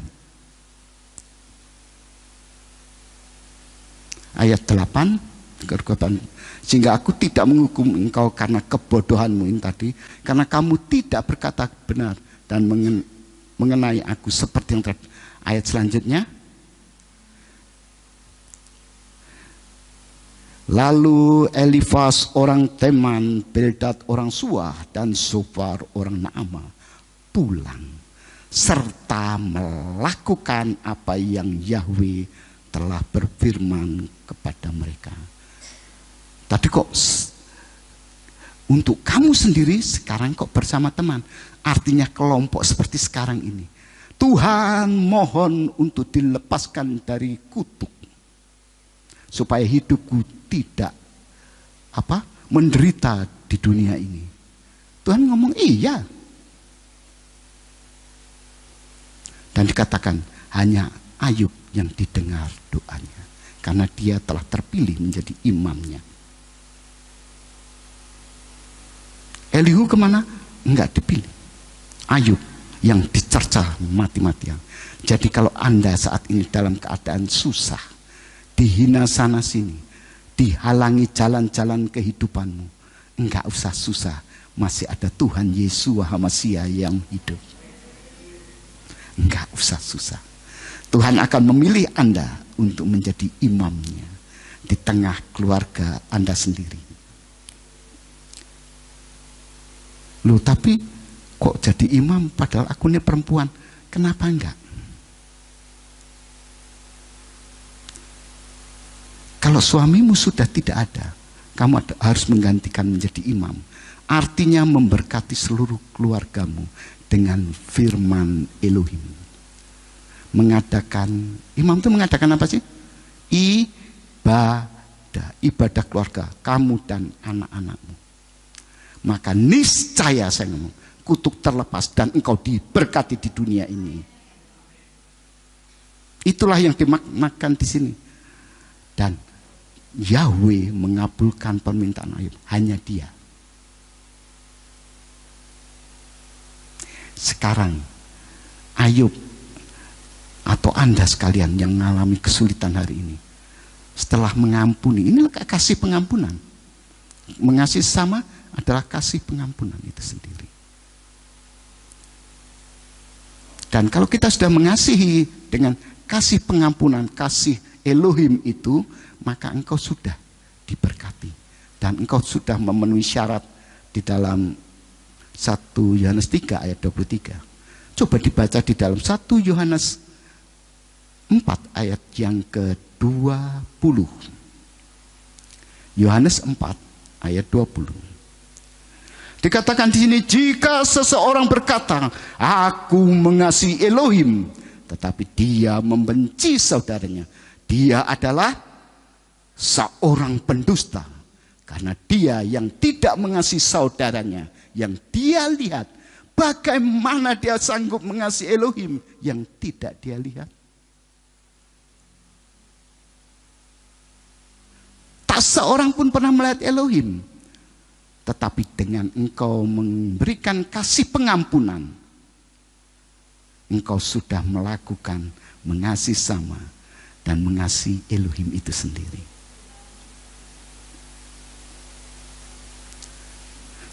ayat 8, sehingga aku tidak menghukum engkau karena kebodohanmu ini tadi, karena kamu tidak berkata benar dan mengenai aku seperti yang terakhir. Ayat selanjutnya, lalu Elifas orang Teman, Bildad orang Suah, dan Zofar orang Naama pulang serta melakukan apa yang Yahweh telah berfirman kepada mereka. Tadi kok untuk kamu sendiri, sekarang kok bersama teman. Artinya kelompok seperti sekarang ini. Tuhan mohon untuk dilepaskan dari kutuk, supaya hidupku tidak menderita di dunia ini. Tuhan ngomong iya. Dan dikatakan hanya Ayub yang didengar doanya, karena dia telah terpilih menjadi imamnya. Elihu kemana? Enggak dipilih. Ayub yang dicerca mati-matian. Jadi kalau Anda saat ini dalam keadaan susah, dihina sana sini, dihalangi jalan-jalan kehidupanmu, enggak usah susah, masih ada Tuhan Yesus Hamasiah yang hidup. Enggak usah susah. Tuhan akan memilih Anda untuk menjadi imamnya di tengah keluarga Anda sendiri. Loh, tapi kok jadi imam padahal aku ini perempuan? Kenapa enggak? Kalau suamimu sudah tidak ada, kamu harus menggantikan menjadi imam. Artinya memberkati seluruh keluargamu dengan firman Elohim. Mengadakan, imam itu mengadakan apa sih? Ibadah keluarga, kamu dan anak-anakmu. Maka niscaya saya ngomong, kutuk terlepas dan engkau diberkati di dunia ini. Itulah yang dimaknakan di sini. Dan Yahweh mengabulkan permintaan Ayub, hanya dia. Sekarang Ayub atau Anda sekalian yang mengalami kesulitan hari ini, setelah mengampuni, ini kasih pengampunan. Mengasihi sama adalah kasih pengampunan itu sendiri. Dan kalau kita sudah mengasihi dengan kasih pengampunan, kasih Elohim itu, maka engkau sudah diberkati. Dan engkau sudah memenuhi syarat di dalam 1 Yohanes 3 ayat 23. Coba dibaca di dalam 1 Yohanes 4 ayat yang ke-20. Yohanes 4 ayat 20. Dikatakan di sini, jika seseorang berkata, aku mengasihi Elohim, tetapi dia membenci saudaranya, dia adalah seorang pendusta. Karena dia yang tidak mengasihi saudaranya yang dia lihat, bagaimana dia sanggup mengasihi Elohim yang tidak dia lihat? Tak seorang pun pernah melihat Elohim. Tetapi dengan engkau memberikan kasih pengampunan, engkau sudah melakukan mengasihi sama dan mengasihi Elohim itu sendiri.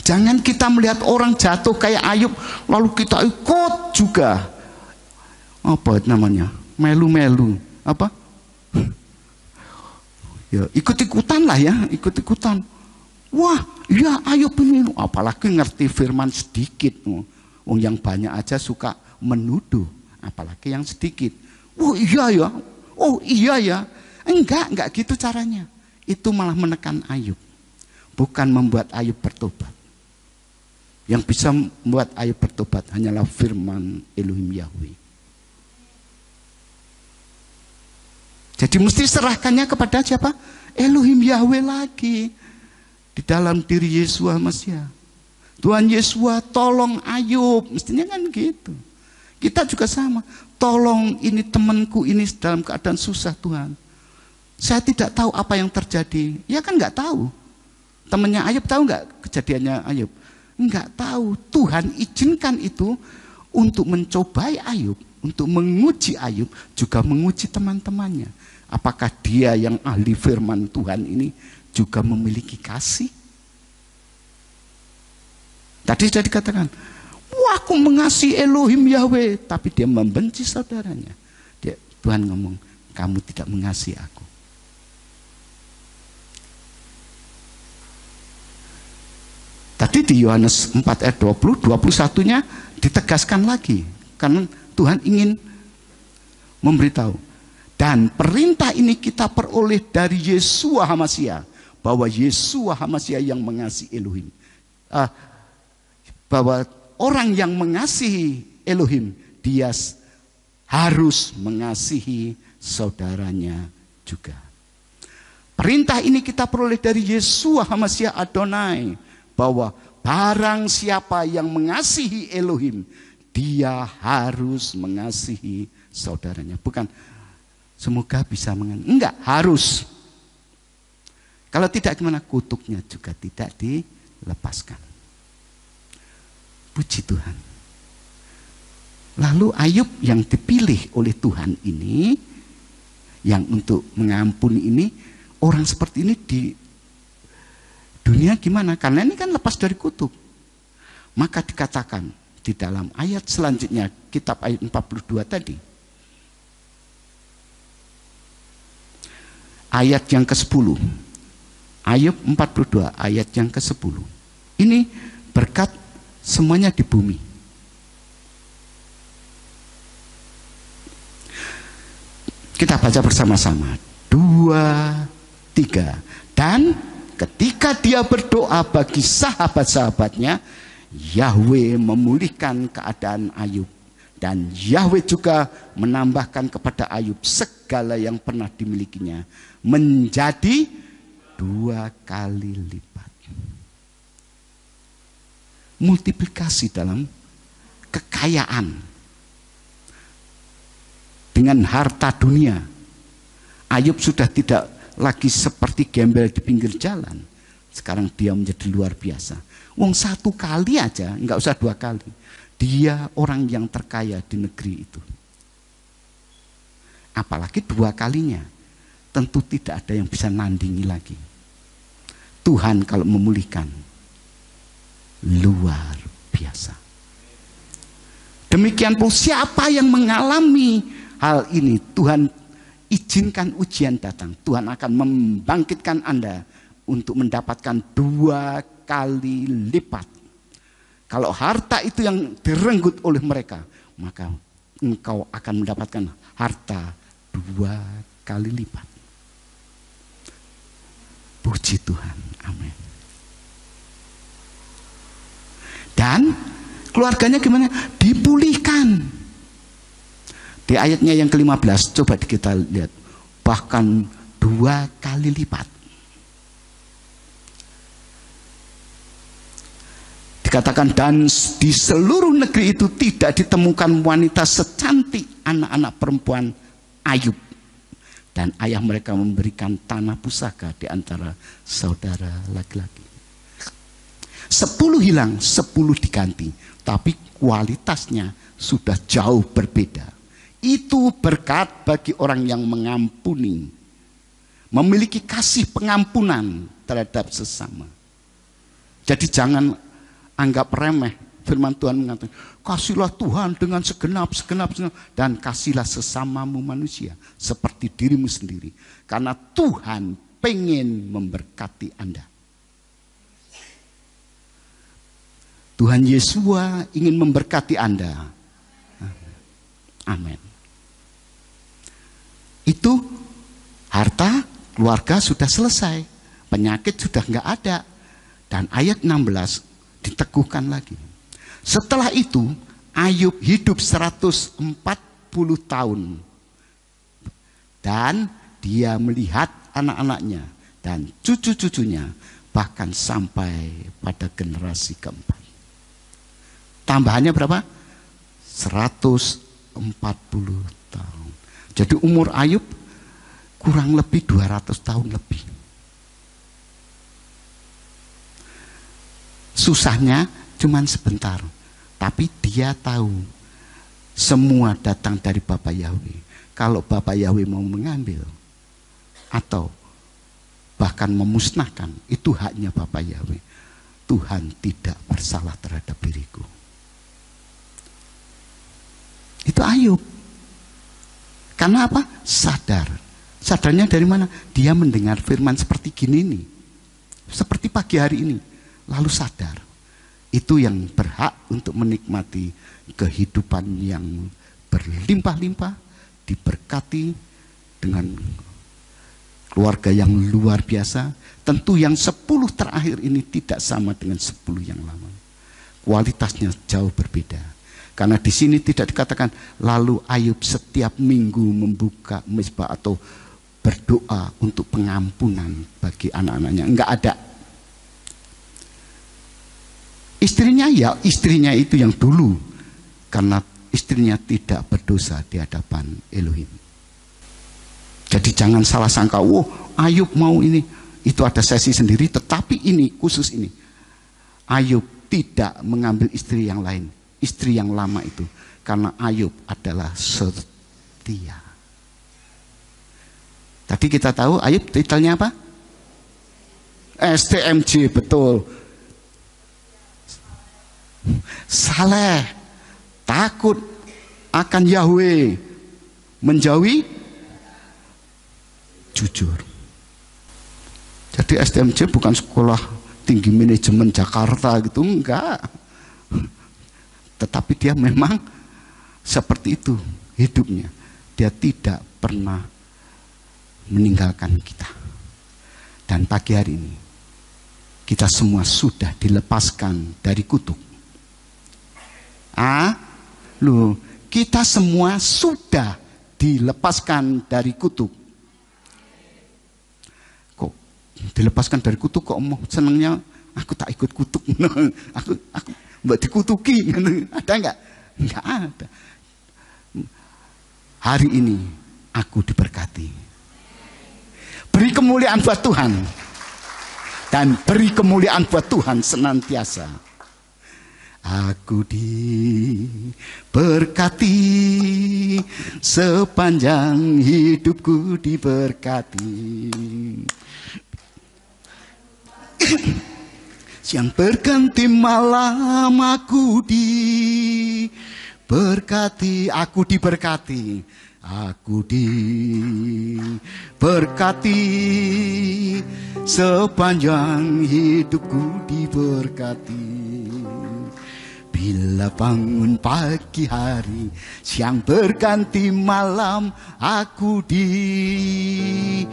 Jangan kita melihat orang jatuh kayak Ayub lalu kita ikut juga. Apa namanya? Melu-melu. Apa? Ya, ikut-ikutan lah ya, ikut-ikutan. Wah, ya Ayub ini, apalagi ngerti firman sedikit. Yang banyak aja suka menuduh, apalagi yang sedikit. Oh iya ya, oh iya ya. Enggak gitu caranya. Itu malah menekan Ayub, bukan membuat Ayub bertobat. Yang bisa membuat Ayub bertobat hanyalah firman Elohim Yahweh. Jadi mesti serahkannya kepada siapa? Elohim Yahweh lagi. Di dalam diri Yesua Mesias. Tuhan Yesua tolong Ayub. Mestinya kan gitu. Kita juga sama. Tolong ini temanku ini dalam keadaan susah Tuhan. Saya tidak tahu apa yang terjadi. Ya kan nggak tahu. Temannya Ayub tahu nggak kejadiannya Ayub? Nggak tahu. Tuhan izinkan itu untuk mencobai Ayub, untuk menguji Ayub, juga menguji teman-temannya. Apakah dia yang ahli firman Tuhan ini juga memiliki kasih? Tadi sudah dikatakan, wah, aku mengasihi Elohim Yahweh, tapi dia membenci saudaranya. Tuhan ngomong, kamu tidak mengasihi aku. Tadi di Yohanes 4 ayat 20, 21-nya ditegaskan lagi. Karena Tuhan ingin memberitahu. Dan perintah ini kita peroleh dari Yesua HaMashiach. Bahwa Yesua HaMashiach yang mengasihi Elohim. Bahwa orang yang mengasihi Elohim, dia harus mengasihi saudaranya juga. Perintah ini kita peroleh dari Yesua HaMashiach Adonai. Bahwa barang siapa yang mengasihi Elohim, dia harus mengasihi saudaranya. Bukan semoga bisa mengasihi. Enggak, harus. Kalau tidak gimana? Kutuknya juga tidak dilepaskan. Puji Tuhan. Lalu Ayub yang dipilih oleh Tuhan ini, yang untuk mengampuni ini, orang seperti ini di dunia gimana? Karena ini kan lepas dari kutuk. Maka dikatakan di dalam ayat selanjutnya, kitab ayat 42 tadi. Ayat yang ke-10. Ayub 42 ayat yang ke-10. Ini berkat semuanya di bumi. Kita baca bersama-sama. 2, 3. Dan ketika dia berdoa bagi sahabat-sahabatnya, Yahweh memulihkan keadaan Ayub. Dan Yahweh juga menambahkan kepada Ayub segala yang pernah dimilikinya menjadi 2 kali lipat. Multiplikasi dalam kekayaan. Dengan harta dunia. Ayub sudah tidak lagi seperti gembel di pinggir jalan. Sekarang dia menjadi luar biasa. Wong 1 kali aja, nggak usah 2 kali. Dia orang yang terkaya di negeri itu. Apalagi 2 kalinya. Tentu tidak ada yang bisa nandingi lagi. Tuhan kalau memulihkan, luar biasa. Demikian pun siapa yang mengalami hal ini, Tuhan izinkan ujian datang. Tuhan akan membangkitkan Anda untuk mendapatkan 2 kali lipat. Kalau harta itu yang direnggut oleh mereka, maka engkau akan mendapatkan harta 2 kali lipat. Puji Tuhan, amin. Dan keluarganya gimana? Dipulihkan. Di ayatnya yang ke-15, coba kita lihat. Bahkan 2 kali lipat. Dikatakan, dan di seluruh negeri itu tidak ditemukan wanita secantik anak-anak perempuan Ayub. Dan ayah mereka memberikan tanah pusaka di antara saudara laki-laki. 10 hilang, 10 diganti. Tapi kualitasnya sudah jauh berbeda. Itu berkat bagi orang yang mengampuni. Memiliki kasih pengampunan terhadap sesama. Jadi jangan anggap remeh. Firman Tuhan mengatakan, kasihlah Tuhan dengan segenap dan kasihlah sesamamu manusia seperti dirimu sendiri. Karena Tuhan pengen memberkati Anda. Tuhan Yesua ingin memberkati Anda. Amin. Itu harta keluarga sudah selesai. Penyakit sudah nggak ada. Dan ayat 16 diteguhkan lagi. Setelah itu Ayub hidup 140 tahun. Dan dia melihat anak-anaknya dan cucu-cucunya, bahkan sampai pada generasi keempat. Tambahannya berapa? 140 tahun. Jadi umur Ayub kurang lebih 200 tahun lebih. Susahnya cuman sebentar, tapi dia tahu semua datang dari Bapa Yahweh. Kalau Bapa Yahweh mau mengambil atau bahkan memusnahkan, itu haknya Bapa Yahweh. Tuhan tidak bersalah terhadap diriku. Itu Ayub. Karena apa? Sadar. Sadarnya dari mana? Dia mendengar firman seperti gini nih. Seperti pagi hari ini. Lalu sadar. Itu yang berhak untuk menikmati kehidupan yang berlimpah-limpah, diberkati dengan keluarga yang luar biasa. Tentu yang 10 terakhir ini tidak sama dengan 10 yang lama. Kualitasnya jauh berbeda. Karena di sini tidak dikatakan lalu Ayub setiap minggu membuka mezbah atau berdoa untuk pengampunan bagi anak-anaknya. Enggak ada. Istrinya ya istrinya itu yang dulu. Karena istrinya tidak berdosa di hadapan Elohim. Jadi jangan salah sangka, Ayub mau ini. Itu ada sesi sendiri, tetapi ini, khusus ini. Ayub tidak mengambil istri yang lain. Istri yang lama itu. Karena Ayub adalah setia. Tadi kita tahu Ayub titelnya apa? STMJ, betul. Saleh, takut akan Yahweh, menjauhi jujur. Jadi STMJ bukan sekolah tinggi manajemen Jakarta gitu, enggak. Tetapi dia memang seperti itu hidupnya. Dia tidak pernah meninggalkan kita. Dan pagi hari ini kita semua sudah dilepaskan dari kutuk. Kita semua sudah dilepaskan dari kutuk. Kok dilepaskan dari kutuk kok senangnya aku tak ikut kutuk. aku mbak dikutuki, ada enggak? Enggak ada. Hari ini aku diberkati. Beri kemuliaan buat Tuhan. Dan beri kemuliaan buat Tuhan senantiasa. Aku diberkati, sepanjang hidupku diberkati. Siang berganti malam aku diberkati, aku diberkati, aku diberkati, sepanjang hidupku diberkati. Bila bangun pagi hari, siang berganti malam, aku diberkati,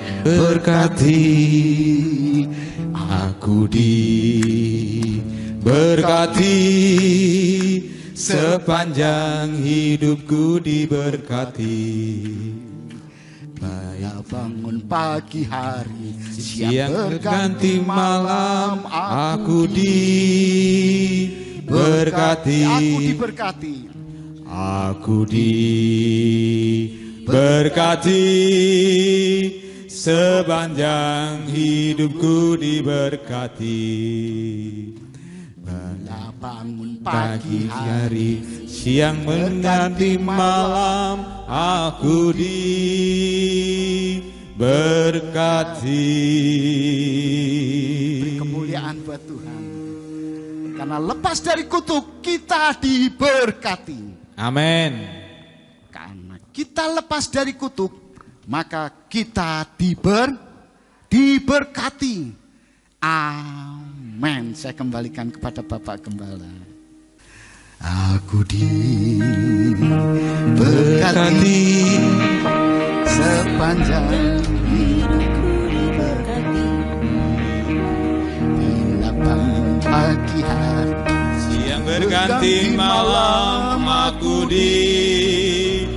aku diberkati, sepanjang hidupku diberkati. Bila bangun pagi hari, siang berganti malam, aku diberkati, aku diberkati, aku diberkati, sepanjang hidupku diberkati. Bila bangun pagi hari, siang mengganti malam, aku diberkati. Beri kemuliaan buat Tuhan. Karena lepas dari kutuk kita diberkati. Amin. Karena kita lepas dari kutuk, maka kita diberkati. Amin. Saya kembalikan kepada Bapak Gembala. Aku diberkati, sepanjang hidupku diberkati. Bila bangun pagi hari, berganti malam aku diberkati.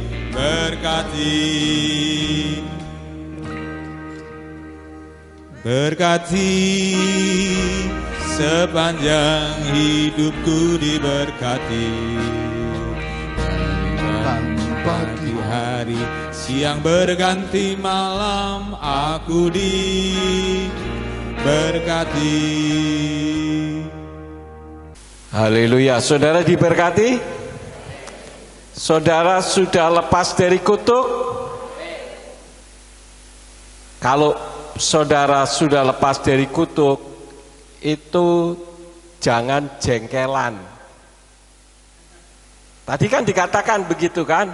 Berkati sepanjang hidupku diberkati. Pagi hari siang berganti malam aku diberkati. Haleluya. Saudara diberkati? Saudara sudah lepas dari kutuk? Kalau saudara sudah lepas dari kutuk, itu jangan jengkelan. Tadi kan dikatakan begitu kan?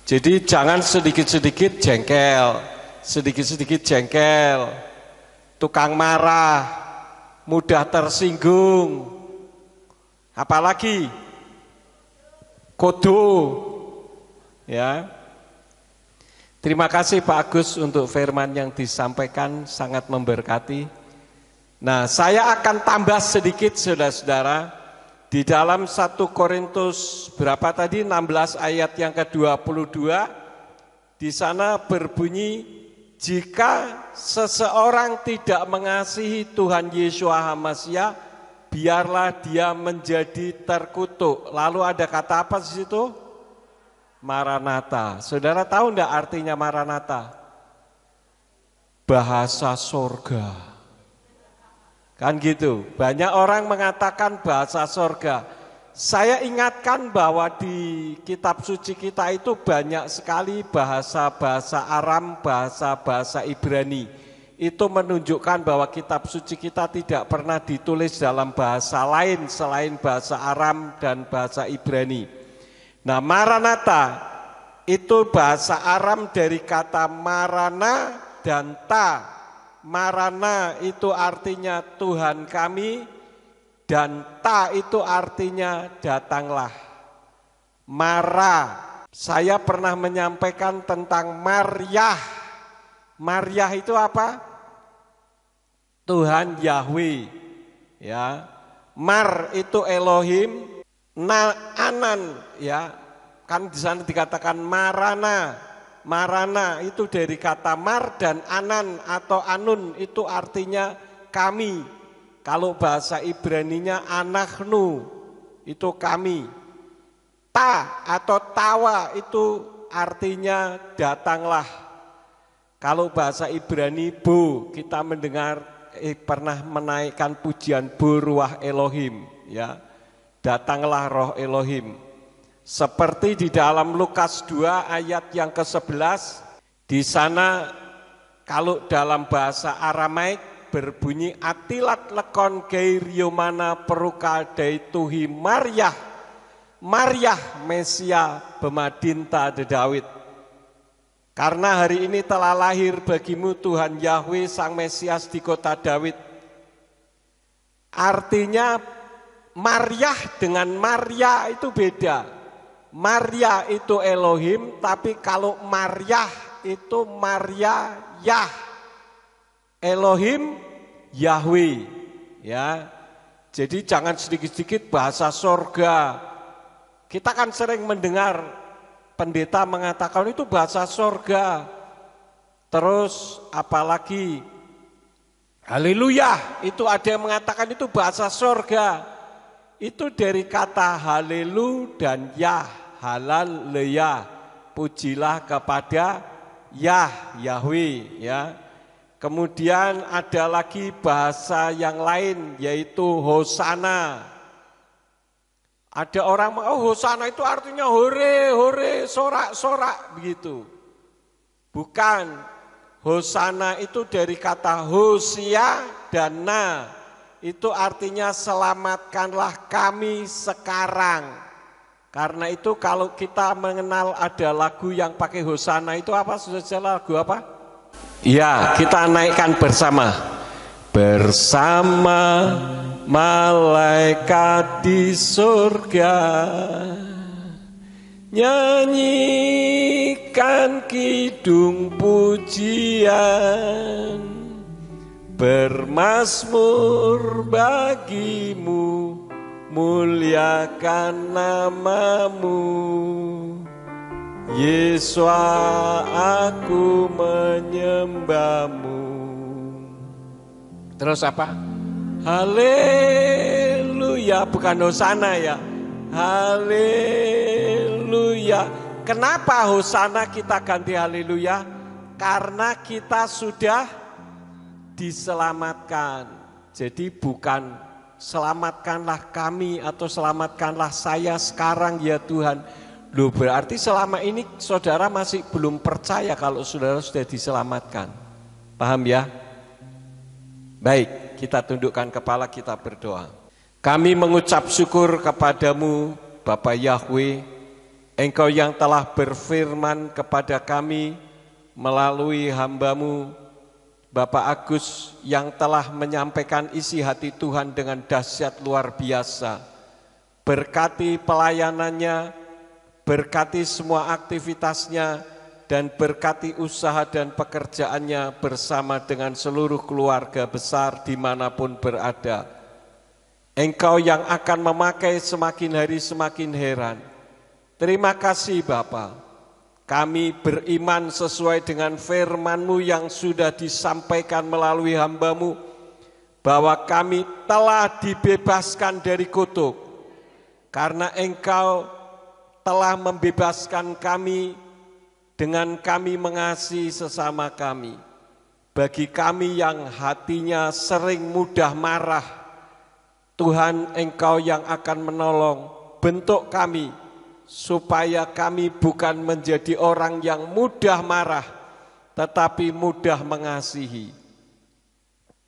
Jadi jangan sedikit-sedikit jengkel, sedikit-sedikit jengkel, tukang marah, mudah tersinggung, apalagi kodo, ya. Terima kasih Pak Agus untuk firman yang disampaikan, sangat memberkati. Nah, saya akan tambah sedikit saudara-saudara. Di dalam 1 Korintus berapa tadi? 16 ayat yang ke-22. Di sana berbunyi, jika seseorang tidak mengasihi Tuhan Yesus HaMasiah, biarlah dia menjadi terkutuk. Lalu ada kata apa di situ? Maranatha. Saudara tahu enggak artinya Maranatha? Bahasa sorga. Kan gitu, banyak orang mengatakan bahasa sorga. Saya ingatkan bahwa di kitab suci kita itu banyak sekali bahasa-bahasa Aram, bahasa-bahasa Ibrani. Itu menunjukkan bahwa kitab suci kita tidak pernah ditulis dalam bahasa lain selain bahasa Aram dan bahasa Ibrani. Nah, Maranatha itu bahasa Aram dari kata marana dan ta. Marana itu artinya Tuhan kami, dan ta itu artinya datanglah. Mara, saya pernah menyampaikan tentang Maryah. Maryah itu apa? Tuhan Yahweh, ya. Mar itu Elohim, Anan, ya. Kan di sana dikatakan Marana. Marana itu dari kata mar, dan anan atau anun itu artinya kami. Kalau bahasa Ibraninya anachnu itu kami. Ta atau tawa itu artinya datanglah. Kalau bahasa Ibrani bo, kita mendengar pernah menaikkan pujian bo ruah Elohim, ya. Datanglah roh Elohim. Seperti di dalam Lukas 2 ayat yang ke-11, di sana kalau dalam bahasa Aramaik berbunyi atilat lekon geiriomana peruka daituhi Maryah, Maryah Mesia bemadinta de Daud. Karena hari ini telah lahir bagimu Tuhan Yahweh Sang Mesias di kota Daud. Artinya Maryah dengan Maria itu beda. Maria itu Elohim, tapi kalau Maryah itu Maria Yah. Elohim Yahweh, ya. Jadi jangan sedikit-sedikit bahasa sorga. Kita kan sering mendengar pendeta mengatakan itu bahasa sorga. Terus apalagi haleluya, itu ada yang mengatakan itu bahasa sorga. Itu dari kata halelu dan yah. Halal leya, pujilah kepada Yah, Yahweh, ya. Kemudian ada lagi bahasa yang lain yaitu hosana. Ada orang, oh hosana itu artinya hore, hore, sorak, sorak, begitu. Bukan, hosana itu dari kata hosia dan na. Itu artinya selamatkanlah kami sekarang. Karena itu kalau kita mengenal ada lagu yang pakai hosana itu apa? Sudah lagu apa? Ya, kita naikkan bersama. Bersama malaikat di surga, nyanyikan kidung pujian, bermazmur bagimu muliakan namamu. Yesus, aku menyembahmu. Terus apa? Haleluya, bukan hosana ya. Haleluya. Kenapa hosana kita ganti haleluya? Karena kita sudah diselamatkan. Jadi bukan selamatkanlah kami atau selamatkanlah saya sekarang ya Tuhan. Loh, berarti selama ini saudara masih belum percaya kalau saudara sudah diselamatkan. Paham ya? Baik, kita tundukkan kepala, kita berdoa. Kami mengucap syukur kepadamu Bapa Yahweh, Engkau yang telah berfirman kepada kami melalui hamba-Mu Bapak Agus yang telah menyampaikan isi hati Tuhan dengan dahsyat luar biasa. Berkati pelayanannya, berkati semua aktivitasnya, dan berkati usaha dan pekerjaannya bersama dengan seluruh keluarga besar dimanapun berada. Engkau yang akan memakai semakin hari semakin heran. Terima kasih Bapa. Kami beriman sesuai dengan firman-Mu yang sudah disampaikan melalui hamba-Mu, bahwa kami telah dibebaskan dari kutuk. Karena Engkau telah membebaskan kami dengan kami mengasihi sesama kami. Bagi kami yang hatinya sering mudah marah, Tuhan, Engkau yang akan menolong, bentuk kami, supaya kami bukan menjadi orang yang mudah marah, tetapi mudah mengasihi.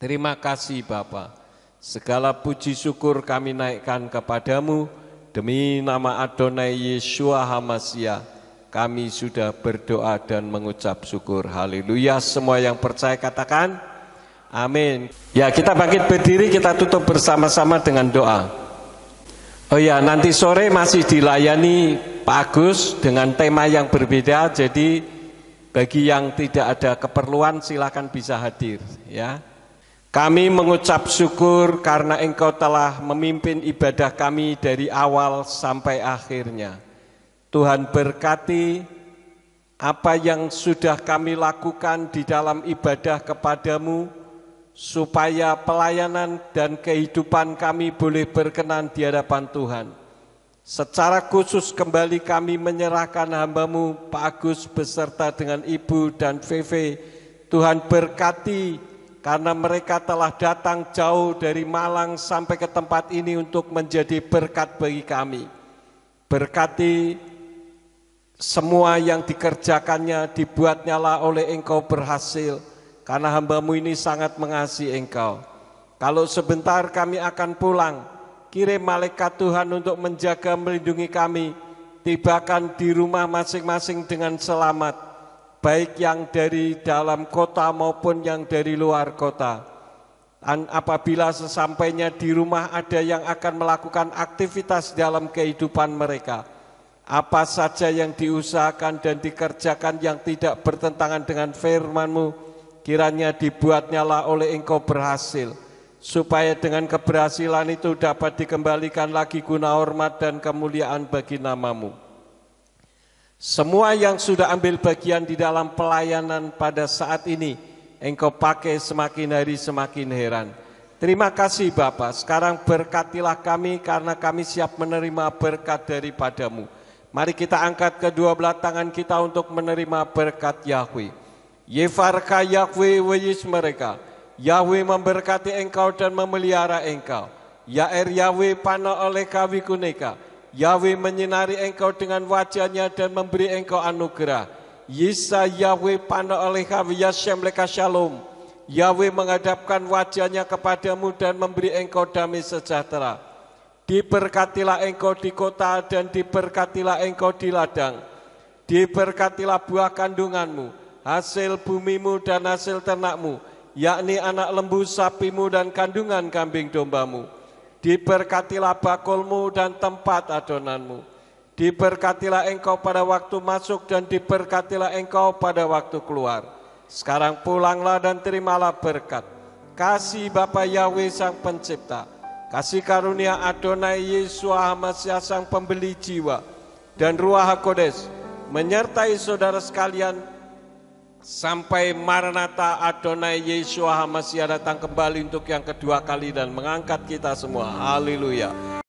Terima kasih Bapa. Segala puji syukur kami naikkan kepadamu, demi nama Adonai Yeshua HaMashiach, kami sudah berdoa dan mengucap syukur. Haleluya. Semua yang percaya katakan amin. Ya, kita bangkit berdiri, kita tutup bersama-sama dengan doa. Oh ya, nanti sore masih dilayani Pak Agus dengan tema yang berbeda. Jadi bagi yang tidak ada keperluan silakan bisa hadir ya. Kami mengucap syukur karena Engkau telah memimpin ibadah kami dari awal sampai akhirnya. Tuhan berkati apa yang sudah kami lakukan di dalam ibadah kepadamu, supaya pelayanan dan kehidupan kami boleh berkenan di hadapan Tuhan. Secara khusus kembali kami menyerahkan hamba-Mu Pak Agus beserta dengan Ibu dan VV. Tuhan berkati karena mereka telah datang jauh dari Malang sampai ke tempat ini untuk menjadi berkat bagi kami. Berkati semua yang dikerjakannya, dibuatnyalah oleh Engkau berhasil. Karena hamba-Mu ini sangat mengasihi Engkau. Kalau sebentar kami akan pulang, kirim malaikat Tuhan untuk menjaga melindungi kami, tibakan di rumah masing-masing dengan selamat, baik yang dari dalam kota maupun yang dari luar kota. Dan apabila sesampainya di rumah ada yang akan melakukan aktivitas dalam kehidupan mereka, apa saja yang diusahakan dan dikerjakan yang tidak bertentangan dengan firman-Mu, kiranya dibuatnyalah oleh Engkau berhasil, supaya dengan keberhasilan itu dapat dikembalikan lagi guna hormat dan kemuliaan bagi nama-Mu. Semua yang sudah ambil bagian di dalam pelayanan pada saat ini, Engkau pakai semakin hari semakin heran. Terima kasih Bapa. Sekarang berkatilah kami karena kami siap menerima berkat daripada-Mu. Mari kita angkat kedua belah tangan kita untuk menerima berkat Yahweh. Yefarka Yahweh wajis mereka. Yahweh memberkati engkau dan memelihara engkau. Yair Yahweh pana oleh kawikuneka. Yahweh menyinari engkau dengan wajahnya dan memberi engkau anugerah. Yisa Yahweh pana oleh kawi Yashem leka shalom. Yahweh menghadapkan wajahnya kepadamu dan memberi engkau damai sejahtera. Diberkatilah engkau di kota dan diberkatilah engkau di ladang. Diberkatilah buah kandunganmu, hasil bumimu dan hasil ternakmu, yakni anak lembu sapimu dan kandungan kambing dombamu. Diberkatilah bakulmu dan tempat adonanmu. Diberkatilah engkau pada waktu masuk dan diberkatilah engkau pada waktu keluar. Sekarang pulanglah dan terimalah berkat. Kasih Bapa Yahweh Sang Pencipta, kasih karunia Adonai Yesus HaMasiah Sang Pembeli jiwa, dan Ruach HaKodes menyertai saudara sekalian sampai Maranatha Adonai Yesus HaMasiah datang kembali untuk yang kedua kali dan mengangkat kita semua. Haleluya.